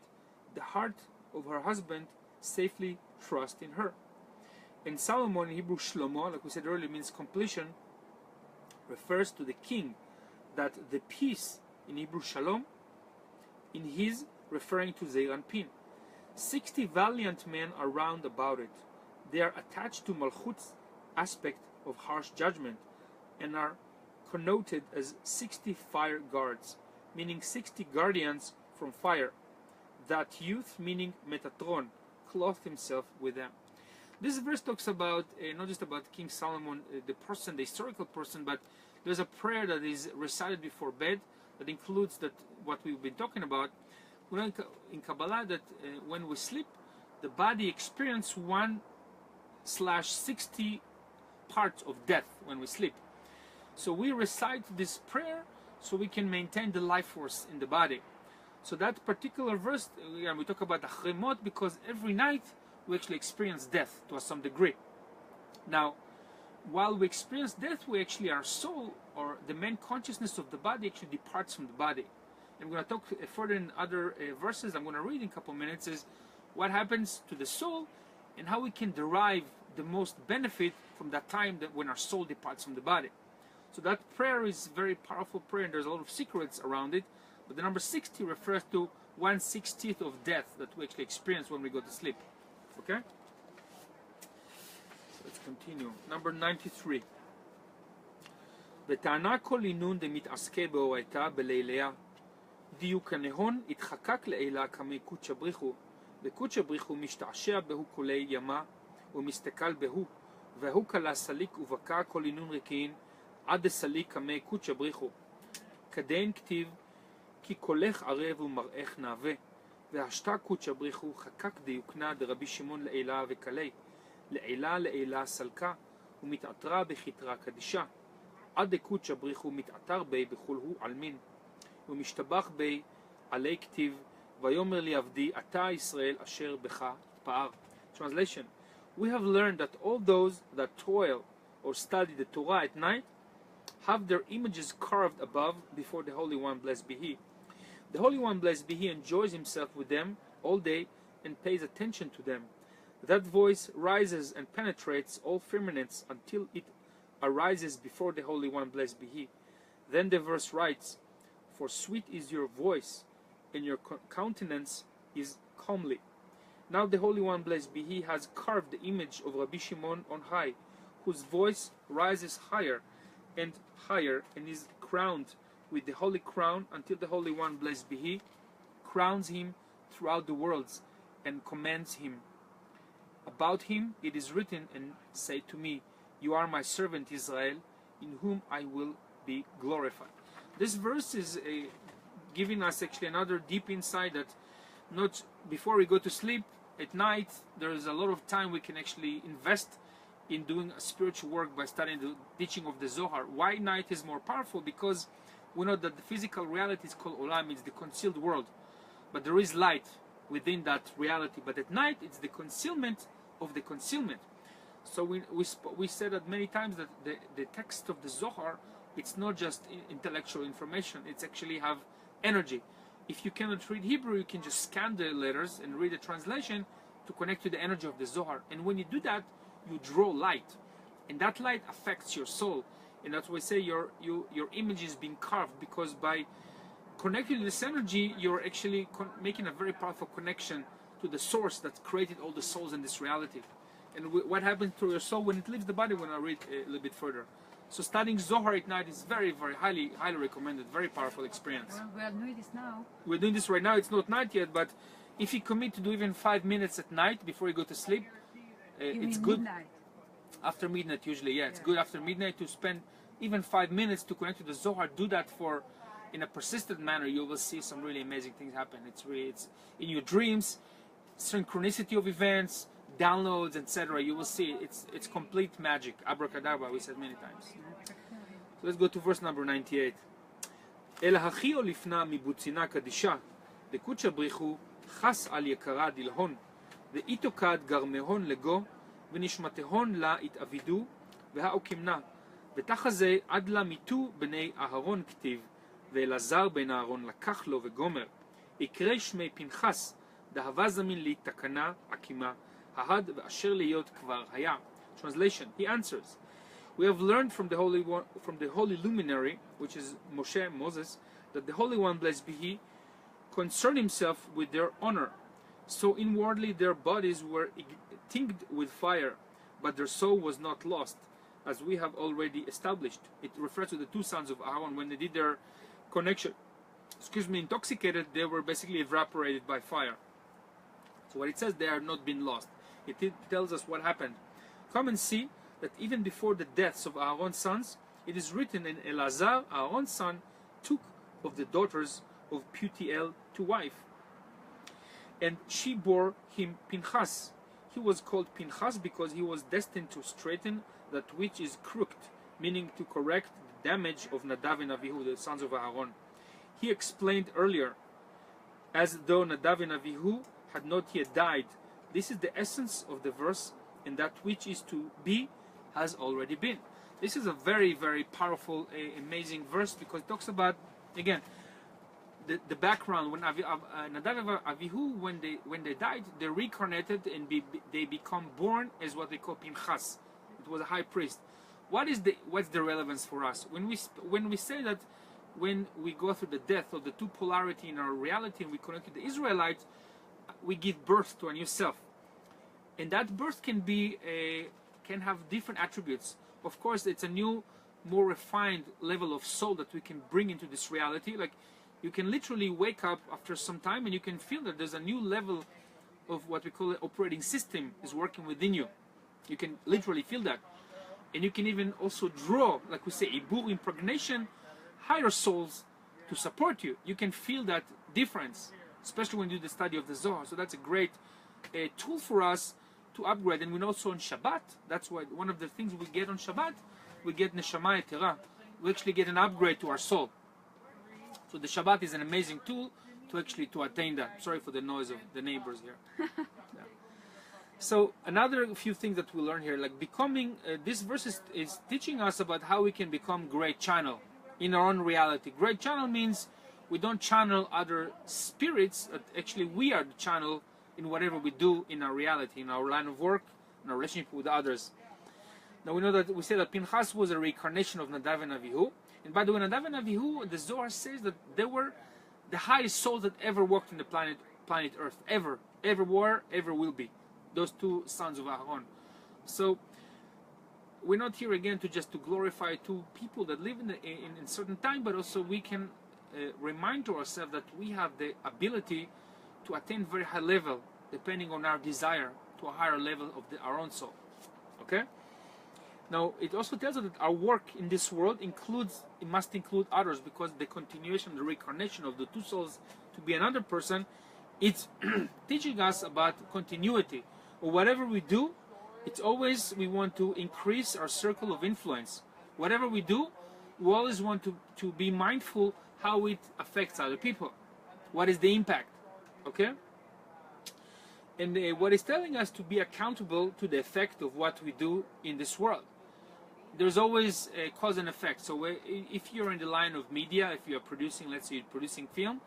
the heart of her husband safely trust in her. And Solomon in Hebrew, Shlomo, like we said earlier, means completion, refers to the king, that the peace in Hebrew, Shalom, in his referring to Zeir Anpin. 60 valiant men are round about it. They are attached to Malchut's aspect of harsh judgment and are connoted as 60 fire guards, meaning 60 guardians from fire. That youth, meaning Metatron, clothed himself with them. This verse talks about not just about King Solomon, the person, the historical person, but there's a prayer that is recited before bed that includes that what we've been talking about. We know in Kabbalah that when we sleep, the body experiences 1/60 parts of death when we sleep. So we recite this prayer so we can maintain the life force in the body. So that particular verse, we talk about Achrei because every night we actually experience death to some degree. Now, while we experience death, we actually, our soul, or the main consciousness of the body, actually departs from the body. And we're going to talk further in other verses I'm going to read in a couple of minutes, is what happens to the soul and how we can derive the most benefit from that time that when our soul departs from the body. So that prayer is a very powerful prayer, and there's a lot of secrets around it. But the number 60 refers to 1/60th of death that we actually experience when we go to sleep. Okay? So let's continue. Number 93. וטענה כל עינון דמתעסקי באורייתא בליליה דיוק הנהון התחקק לעילה כמי קודשא בריחו וקודשא בריחו משתעשע בהו כולי ימה ומסתכל בהו והוא כלה סליק ובקע כל עינון ריקין עד דסליק כמי קודשא בריחו כדין כתיב כי קולך ערב ומראך נאווה והשתה קודשא בריחו חקק דיוקנה דרבי שמעון לעילה וכלי לעילה לעילה סלקה ומתעטרה בכתרה קדישה עד דקודשא בריחו מתעטר בי בכל הוא עלמין ומשתבח בי עלי כתיב ויאמר לי עבדי אתה ישראל אשר בך פער. Translation: We have learned that all those that toil or study the Torah at night have their images carved above before the Holy One, blessed be He. The Holy One, blessed be He, enjoys Himself with them all day and pays attention to them. That voice rises and penetrates all firmaments until it arises before the Holy One, blessed be He. Then the verse writes, For sweet is your voice, and your countenance is comely. Now the Holy One, blessed be He, has carved the image of Rabbi Shimon on high, whose voice rises higher and higher, and is crowned with the holy crown until the Holy One, blessed be He, crowns him throughout the worlds and commands him. About him it is written, and say to me, You are my servant Israel, in whom I will be glorified. This verse is giving us actually another deep insight that not before we go to sleep at night, there is a lot of time we can actually invest in doing spiritual work by studying the teaching of the Zohar. Why night is more powerful? Because we know that the physical reality is called Olam, it's the concealed world. But there is light within that reality. But at night, it's the concealment of the concealment. So we said that many times that the text of the Zohar, it's not just intellectual information, it's actually have energy. If you cannot read Hebrew, you can just scan the letters and read the translation to connect to the energy of the Zohar. And when you do that, you draw light. And that light affects your soul. And that's why we say your image is being carved, because by connecting to this energy, you're actually making a very powerful connection to the source that created all the souls in this reality. And what happens to your soul when it leaves the body, when I read a little bit further. So studying Zohar at night is very, very highly recommended. Very powerful experience. Well, we are doing this now. We're doing this right now. It's not night yet, but if you commit to do even 5 minutes at night before you go to sleep, it's good. Midnight. After midnight usually, yeah. It's good after midnight to spend even 5 minutes to connect to the Zohar. Do that in a persistent manner. You will see some really amazing things happen. It's in your dreams, synchronicity of events, downloads, etc. You will see it's complete magic. Abracadabra, we said many times. So let's go to verse number 98. אלא הכי או לפנה מבוצינה קדישה, דקודשא בריחו חס על יקרה דלהון, ואיתו כד גרמהון לגו, ונשמתהון לה התאבידו, והאוקימנה, ותחזה עד לה מיתו בני אהרון כתיב, ואלעזר בן אהרון לקח לו וגומר, יקרא שמי פנחס, דהבה זמין לי תקנה עקימה, ההד ואשר להיות כבר היה. Translation: He answers, We have learned from the holy luminary, which is Moses, that the Holy One, blessed be He, concerned himself with their honor. So inwardly their bodies were tinged with fire, but their soul was not lost, as we have already established. It refers to the two sons of Aaron. When they did their connection, intoxicated, they were basically evaporated by fire. So what it says, they have not been lost. It tells us what happened. Come and see that even before the deaths of Aaron's sons, it is written, and Elazar, Aaron's son, took of the daughters of Putiel to wife, and she bore him Pinchas. He was called Pinchas because he was destined to straighten that which is crooked, meaning to correct the damage of Nadav and Avihu, the sons of Aaron. He explained earlier as though Nadav and Avihu had not yet died. This is the essence of the verse, and that which is to be has already been. This is a very, very powerful, amazing verse, because it talks about, again, the background. When Nadav and Avihu, when they died, they reincarnated and they become born as what they call Pinchas. It was a high priest. What's the relevance for us when we say that when we go through the death of the two polarity in our reality and we connect to the Israelites, we give birth to a new self, and that birth can have different attributes. Of course, it's a new, more refined level of soul that we can bring into this reality. Like, you can literally wake up after some time and you can feel that there's a new level of what we call an operating system is working within you. You can literally feel that. And you can even also draw, like we say, ibur, impregnation, higher souls to support you. You can feel that difference, especially when you do the study of the Zohar. So that's a great tool for us to upgrade. And we know also on Shabbat, that's why one of the things we get on Shabbat, we get Neshama Yetera. We actually get an upgrade to our soul. So the Shabbat is an amazing tool to attain that. Sorry for the noise of the neighbors here. Yeah. So another few things that we learn here, like becoming, this verse is teaching us about how we can become great channel in our own reality. Great channel means we don't channel other spirits, actually we are the channel in whatever we do in our reality, in our line of work, in our relationship with others. Now we know that we say that Pinchas was a reincarnation of Nadav and Avihu. And by the way, Nadav and Avihu, the Zohar says that they were the highest souls that ever walked in the planet Earth, ever were, ever will be. Those two sons of Aaron. So we're not here again to glorify two people that live in certain time, but also we can remind to ourselves that we have the ability to attain very high level, depending on our desire, to a higher level of our own soul. Okay? Now, it also tells us that our work in this world must include others, because the continuation, the reincarnation of the two souls to be another person, it's teaching us about continuity. Or whatever we do, it's always we want to increase our circle of influence. Whatever we do, we always want to be mindful how it affects other people. What is the impact? Okay? And what it's telling us to be accountable to the effect of what we do in this world. There's always a cause and effect. So if you're in the line of media, if you're producing, let's say you're producing film,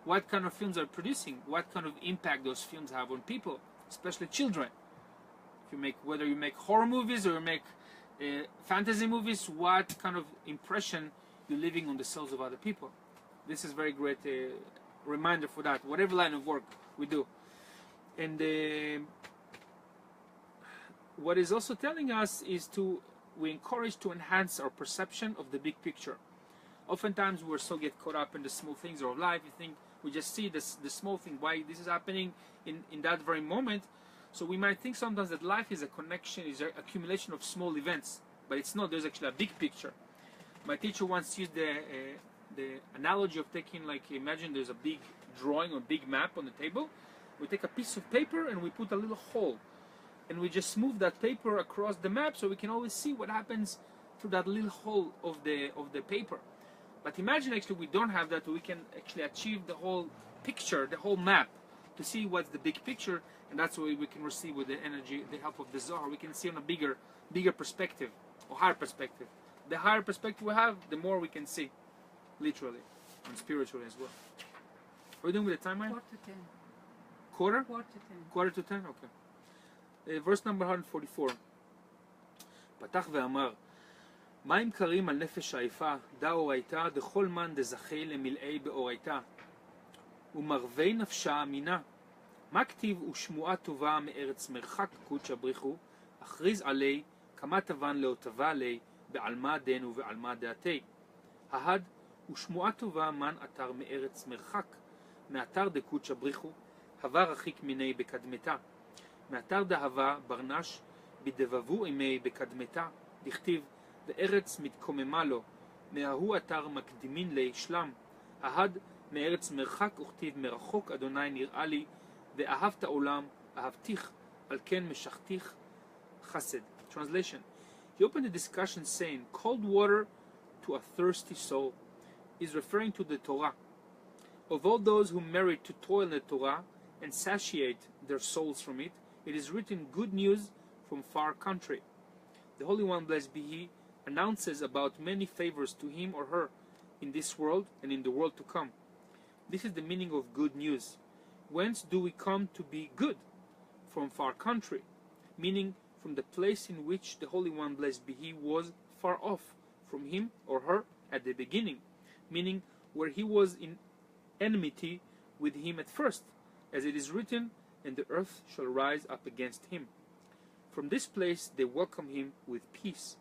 what kind of films are producing? What kind of impact those films have on people, especially children? Whether you make horror movies or you make fantasy movies, what kind of impression you're leaving on the souls of other people? This is very great reminder for that, whatever line of work we do. And what is also telling us is we encourage to enhance our perception of the big picture. Oftentimes we're so get caught up in the small things of life. You think we just see the small thing, why this is happening in that very moment. So we might think sometimes that life is a connection, is an accumulation of small events, but it's not. There's actually a big picture. My teacher once used the analogy of taking, like, imagine there's a big drawing or big map on the table. We take a piece of paper and we put a little hole, and we just move that paper across the map so we can always see what happens through that little hole of the paper. But imagine actually we don't have that. We can actually achieve the whole picture, the whole map, to see what's the big picture, and that's what we can receive with the energy, the help of the Zohar. We can see on a bigger perspective, or higher perspective. The higher perspective we have, the more we can see, literally, and spiritually as well. Are we doing with the time, Maya? Quarter? Quarter to 10? Okay. Verse number 144. פתח ואמר, מים קרים על נפש העייפה, דא אורייתא, דכל מן דזכי למלאי באורייתא, ומרבי נפשה אמינה. מה כתיב ושמועה טובה מארץ מרחק קודשא בריחו, אכריז עלי, כמה תבן לא תבא עלי, בעלמא דן ובעלמא דעתי. ההד ושמועה טובה מן אתר מארץ מרחק, מאתר דקודשא בריחו, הווה רחיק מיני בקדמתה. מאתר דהווה ברנש, בדבבו אימי בקדמתה, דכתיב, וארץ מתקוממה לו, מההוא אתר מקדימין לי שלם. ההד מארץ מרחק וכתיב מרחוק אדוני נראה לי, ואהבת עולם, אהבתיך, על כן משכתיך חסד. Translation. He opened the discussion saying, cold water to a thirsty soul is referring to the Torah. Of all those who merit to toil in the Torah and satiate their souls from it, it is written good news from far country. The Holy One, blessed be He, announces about many favors to him or her in this world and in the world to come. This is the meaning of good news. Whence do we come to be good? From far country, meaning from the place in which the Holy One, blessed be He, was far off from him or her at the beginning, meaning where he was in enmity with him at first, as it is written, and the earth shall rise up against him. From this place they welcome him with peace.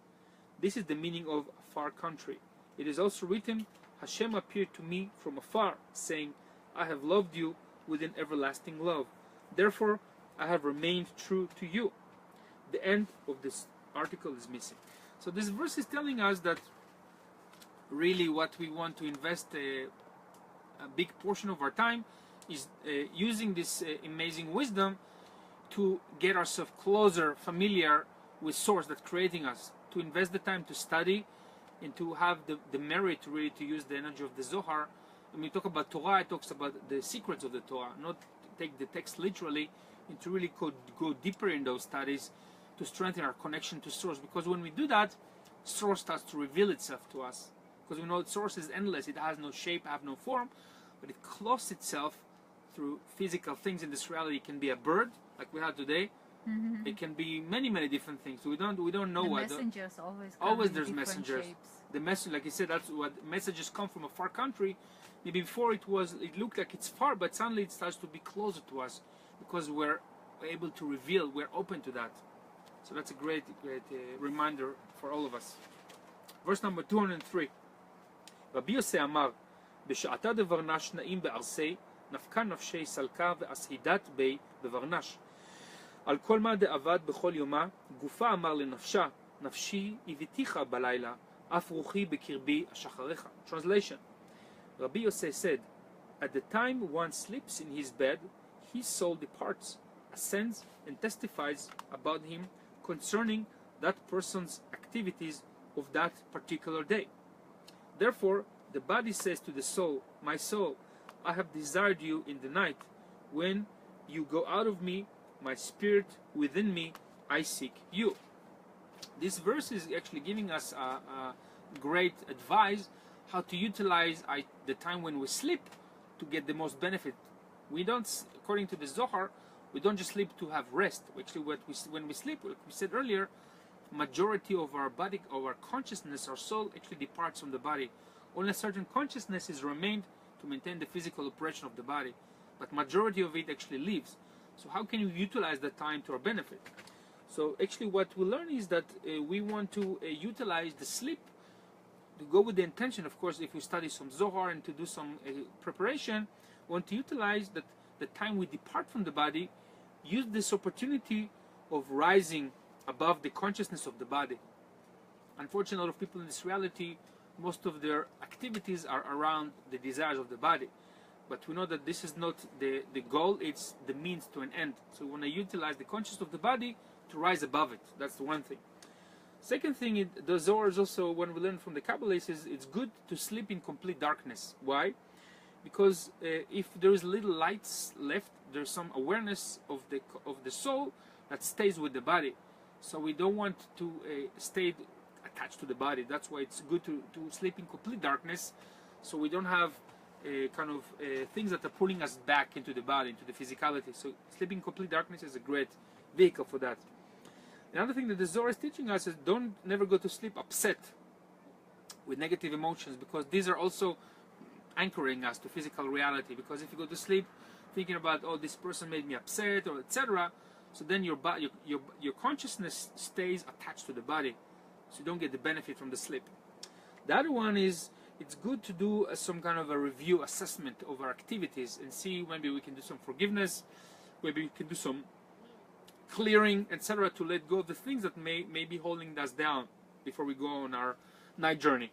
This is the meaning of a far country. It is also written, Hashem appeared to me from afar, saying, I have loved you with an everlasting love. Therefore, I have remained true to you. The end of this article is missing. So this verse is telling us that really what we want to invest a big portion of our time is using this amazing wisdom to get ourselves closer, familiar with source that's creating us, to invest the time to study and to have the merit really to use the energy of the Zohar. When we talk about Torah, it talks about the secrets of the Torah, not take the text literally, and to really go deeper in those studies to strengthen our connection to source. Because when we do that, source starts to reveal itself to us. Because we know that source is endless, it has no shape, have no form, but it clothes itself through physical things in this reality. It can be a bird, like we had today. Mm-hmm. It can be many different things. We don't know what. Messengers always there's messengers. Shapes. The message, like you said, that's what messages come from a far country. Maybe before it looked like it's far, but suddenly it starts to be closer to us because we're able to reveal. We're open to that. So that's a great reminder for all of us. Verse number 203. רבי יוסי אמר, בשעתה דברנש נעים בארסי, נפקה נפשי סלקה ואסהידת בי בברנש. על כל מה דעבד בכל יומה, גופה אמר לנפשה, נפשי הביתיך בלילה, אף רוחי בקרבי השחריך. Translation. Rabbi Yosef said, at the time one sleeps in his bed, his soul departs, ascends, and testifies about him concerning that person's activities of that particular day. Therefore, the body says to the soul, my soul, I have desired you in the night. When you go out of me, my spirit within me, I seek you. This verse is actually giving us a great advice how to utilize the time when we sleep to get the most benefit. We don't, according to the Zohar, we don't just sleep to have rest. Actually, when we sleep, like we said earlier, majority of our body, our consciousness, our soul actually departs from the body. Only a certain consciousness is remained to maintain the physical operation of the body, but majority of it actually leaves. So how can you utilize that time to our benefit? So actually what we learn is that we want to utilize the sleep to go with the intention, of course, if we study some Zohar and to do some preparation, we want to utilize that the time we depart from the body, use this opportunity of rising above the consciousness of the body. Unfortunately, a lot of people in this reality, most of their activities are around the desires of the body. But we know that this is not the goal, it's the means to an end. So we want to utilize the consciousness of the body to rise above it. That's the one thing. Second thing, the Zohar is also, when we learn from the Kabbalists, is it's good to sleep in complete darkness. Why? Because if there is little lights left, there's some awareness of the soul that stays with the body. So we don't want to stay attached to the body. That's why it's good to sleep in complete darkness, so we don't have things that are pulling us back into the body, into the physicality. So sleeping in complete darkness is a great vehicle for that. Another thing that the Zohar is teaching us is never go to sleep upset with negative emotions, because these are also anchoring us to physical reality. Because if you go to sleep thinking about, oh, this person made me upset, or etc., so then your consciousness stays attached to the body, so you don't get the benefit from the sleep. The other one is, it's good to do some kind of a review, assessment of our activities, and see maybe we can do some forgiveness, maybe we can do some clearing, etc., to let go of the things that may be holding us down before we go on our night journey.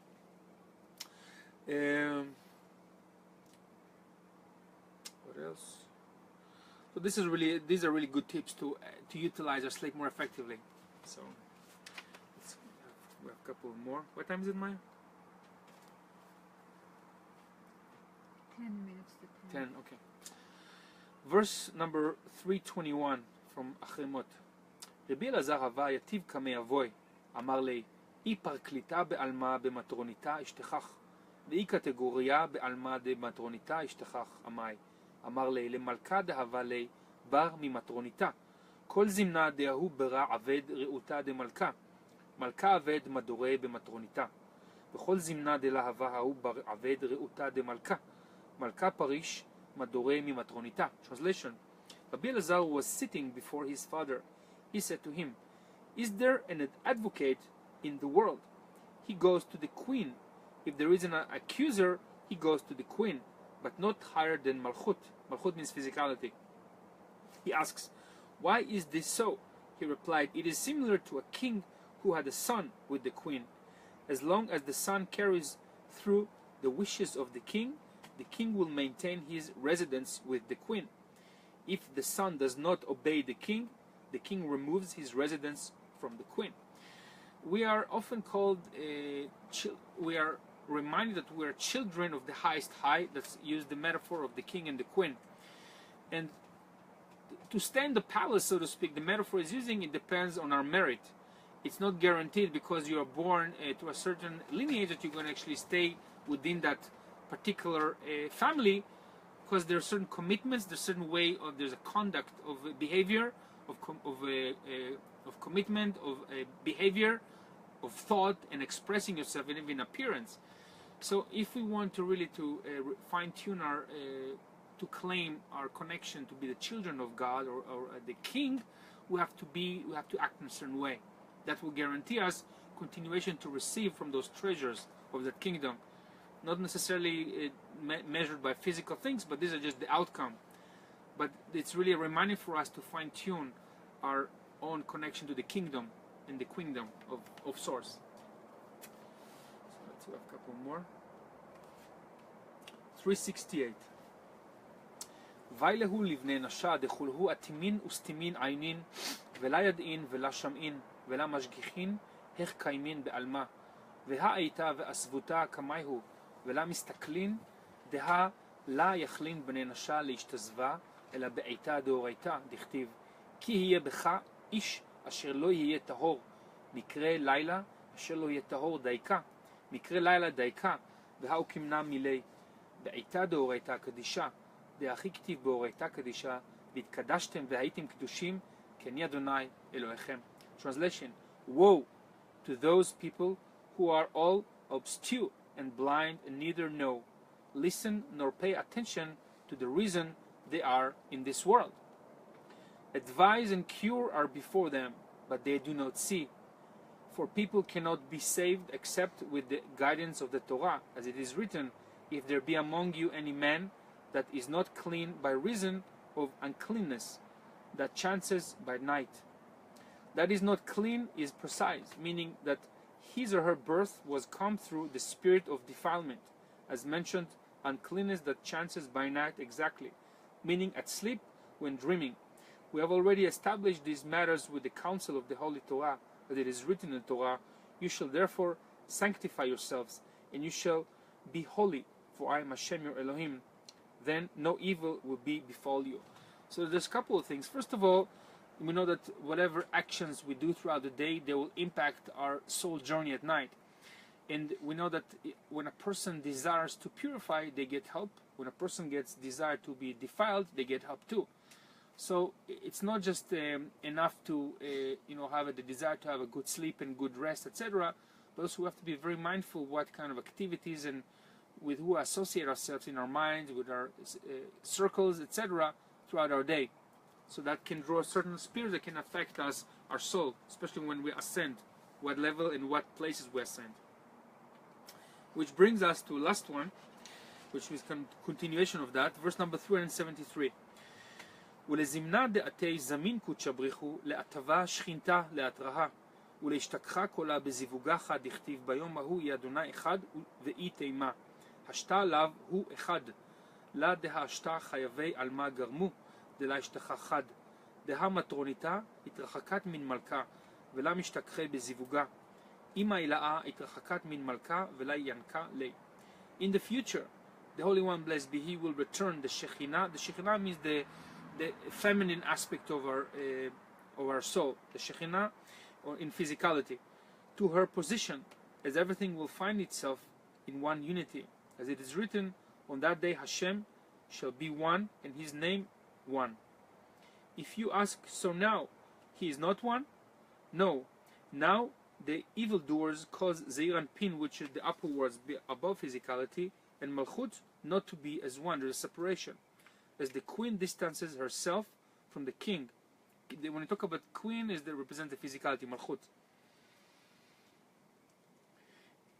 What else? So these are really good tips to utilize our sleep more effectively. So we have a couple more. What time is it, Maya? 10 minutes to 10, okay. Verse number 321 from אחרי. רבי אלעזר הווה יתיב כמי אבוי, אמר לי, אי פרקליטה בעלמא במטרוניתה אשתכח, ואי קטגוריה בעלמא דמטרוניתה אשתכח, עמי. אמר לי, למלכה דהווה לי בר ממטרוניתה, כל זמנה דהוא ברע עבד רעותה דמלכה, מלכה עבד מדורי במטרוניתה, וכל זמנה דלהווה ההוא בר עבד רעותה דמלכה, מלכה פריש מדורי ממטרוניתה. Translation. Rabbi Elazar was sitting before his father. He said to him, is there an advocate in the world? He goes to the queen. If there is an accuser, he goes to the queen, but not higher than Malchut. Malchut means physicality. He asks, why is this so? He replied, it is similar to a king who had a son with the queen. As long as the son carries through the wishes of the king will maintain his residence with the queen. If the son does not obey the king removes his residence from the queen. We are often called, we are reminded that we are children of the highest high. That's used the metaphor of the king and the queen. And to stay in the palace, so to speak, the metaphor is using, it depends on our merit. It's not guaranteed because you are born to a certain lineage that you're going to actually stay within that particular family, because there are certain commitments, there's a certain way of, there's a conduct of behavior, of commitment, of behavior, of thought, and expressing yourself, and even appearance. So if we want to really fine-tune our, to claim our connection to be the children of God or the King, we have to act in a certain way. That will guarantee us continuation to receive from those treasures of that kingdom. Not necessarily measured by physical things, but these are just the outcome. But it's really a reminder for us to fine-tune our own connection to the kingdom and the kingdom of Source. So let's do a couple more. 368. וילהו לבני נשה דכולהו אטימין וסתימין עינין ולה ידעין ולה שמעין ולה משגיחין איך קיימין בעלמה והאיתה ואסבותה כמייהו ולה מסתכלין דה לה יכלין בני נשה להשתזבה אלא בעיתה דאורייתה דכתיב כי יהיה בך איש אשר לא יהיה טהור מקרה לילה אשר לא יהיה טהור דייקה מקרה לילה דייקה והאו כמנה מילי בעיתה דאורייתה קדישה דאחי כתיב באורייתה קדישה והתקדשתם והייתם קדושים כי אני אדוני אלוהיכם. Translation. Woe to those people who are all obscure and blind and neither know, listen nor pay attention to the reason they are in this world. Advice and cure are before them, but they do not see. For people cannot be saved except with the guidance of the Torah, as it is written, if there be among you any man that is not clean by reason of uncleanness, that chances by night. That is not clean is precise, meaning that his or her birth was come through the spirit of defilement, as mentioned, uncleanness that chances by night exactly, meaning at sleep when dreaming. We have already established these matters with the counsel of the Holy Torah, that it is written in the Torah, you shall therefore sanctify yourselves, and you shall be holy, for I am Hashem your Elohim. Then no evil will befall you. So there's a couple of things. First of all, we know that whatever actions we do throughout the day, they will impact our soul journey at night. And we know that when a person desires to purify, they get help. When a person gets desire to be defiled, they get help too. So it's not just enough to have the desire to have a good sleep and good rest, etc. But also we have to be very mindful what kind of activities and with who associate ourselves in our minds, with our circles, etc. throughout our day. So that can draw a certain spirit that can affect us, our soul, especially when we ascend, what level and what places we ascend. Which brings us to the last one, which is continuation of that, verse number 373. ולזמנה דעתי זמין קודשא בריחו, להטבה שכינתה להתראה, ולהשתכחה קולה בזיווגך דכתיב ביום ההוא יהיה אדוני אחד ואי תימה. השתה עליו הוא אחד, לה דהשתה חייבי עלמה גרמו, דלה השתכה חד. דה מטרוניתה התרחקת מן מלכה, ולה משתכחה בזיווגה. אמא אלאה התרחקת מן מלכה, ולה ינקה לי. In the future, the Holy One, blessed be He, will return the Shekhinah. The Shekhinah means the feminine aspect of our soul, the Shekhinah, or in physicality, to her position, as everything will find itself in one unity. As it is written, on that day Hashem shall be one, and His name one. If you ask, so now He is not one? No. Now the evildoers cause Zeir and Pin, which is the upper words above physicality, and Malchut not to be as one. There is separation. As the queen distances herself from the king. When you talk about queen, is they represent the physicality, Malchut.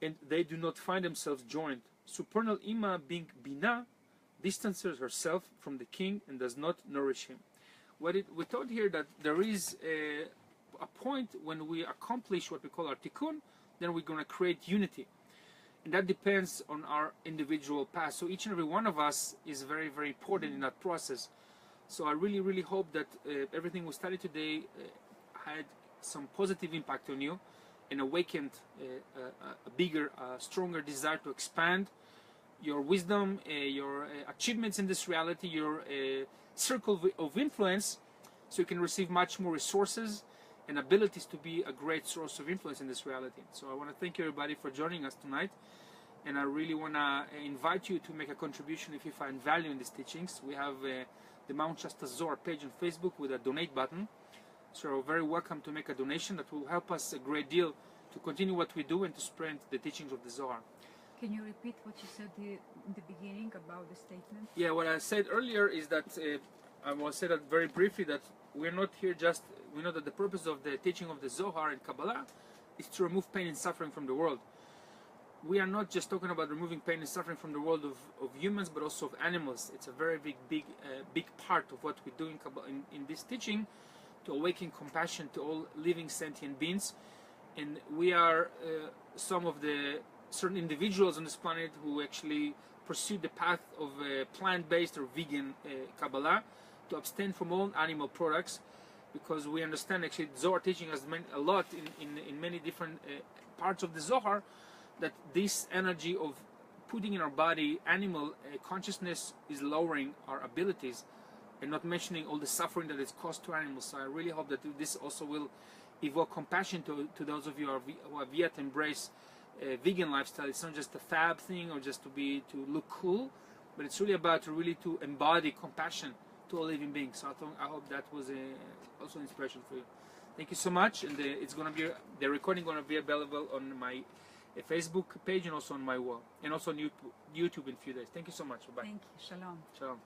And they do not find themselves joined. Supernal Ima, being Bina, distances herself from the king and does not nourish him. We taught here that there is a point when we accomplish what we call our tikkun, then we're going to create unity. And that depends on our individual path. So each and every one of us is very, very important in that process. So I really, really hope that everything we studied today had some positive impact on you and awakened a bigger, stronger desire to expand your wisdom, your achievements in this reality, your circle of influence, so you can receive much more resources and abilities to be a great source of influence in this reality. So I want to thank everybody for joining us tonight, and I really want to invite you to make a contribution if you find value in these teachings. We have the Mount Shasta Zohar page on Facebook with a donate button, so you're very welcome to make a donation. That will help us a great deal to continue what we do and to spread the teachings of the Zohar. Can you repeat what you said in the beginning about the statement? Yeah, what I said earlier is that I will say that very briefly, that we're not here just, we know that the purpose of the teaching of the Zohar and Kabbalah is to remove pain and suffering from the world. We are not just talking about removing pain and suffering from the world of humans, but also of animals. It's a very big part of what we do in this teaching, to awaken compassion to all living sentient beings. And we are some of the certain individuals on this planet who actually pursue the path of plant-based or vegan Kabbalah, to abstain from all animal products, because we understand actually Zohar teaching has meant a lot in many different parts of the Zohar, that this energy of putting in our body animal consciousness is lowering our abilities, and not mentioning all the suffering that is caused to animals. So I really hope that this also will evoke compassion to those of you who have yet embraced vegan lifestyle. It's not just a fab thing or just to look cool, but it's really about to embody compassion to all living beings. So I hope that was also an inspiration for you. Thank you so much, and the recording going to be available on my Facebook page and also on my wall, and also on YouTube in a few days. Thank you so much. Bye. Thank you. Shalom. Shalom.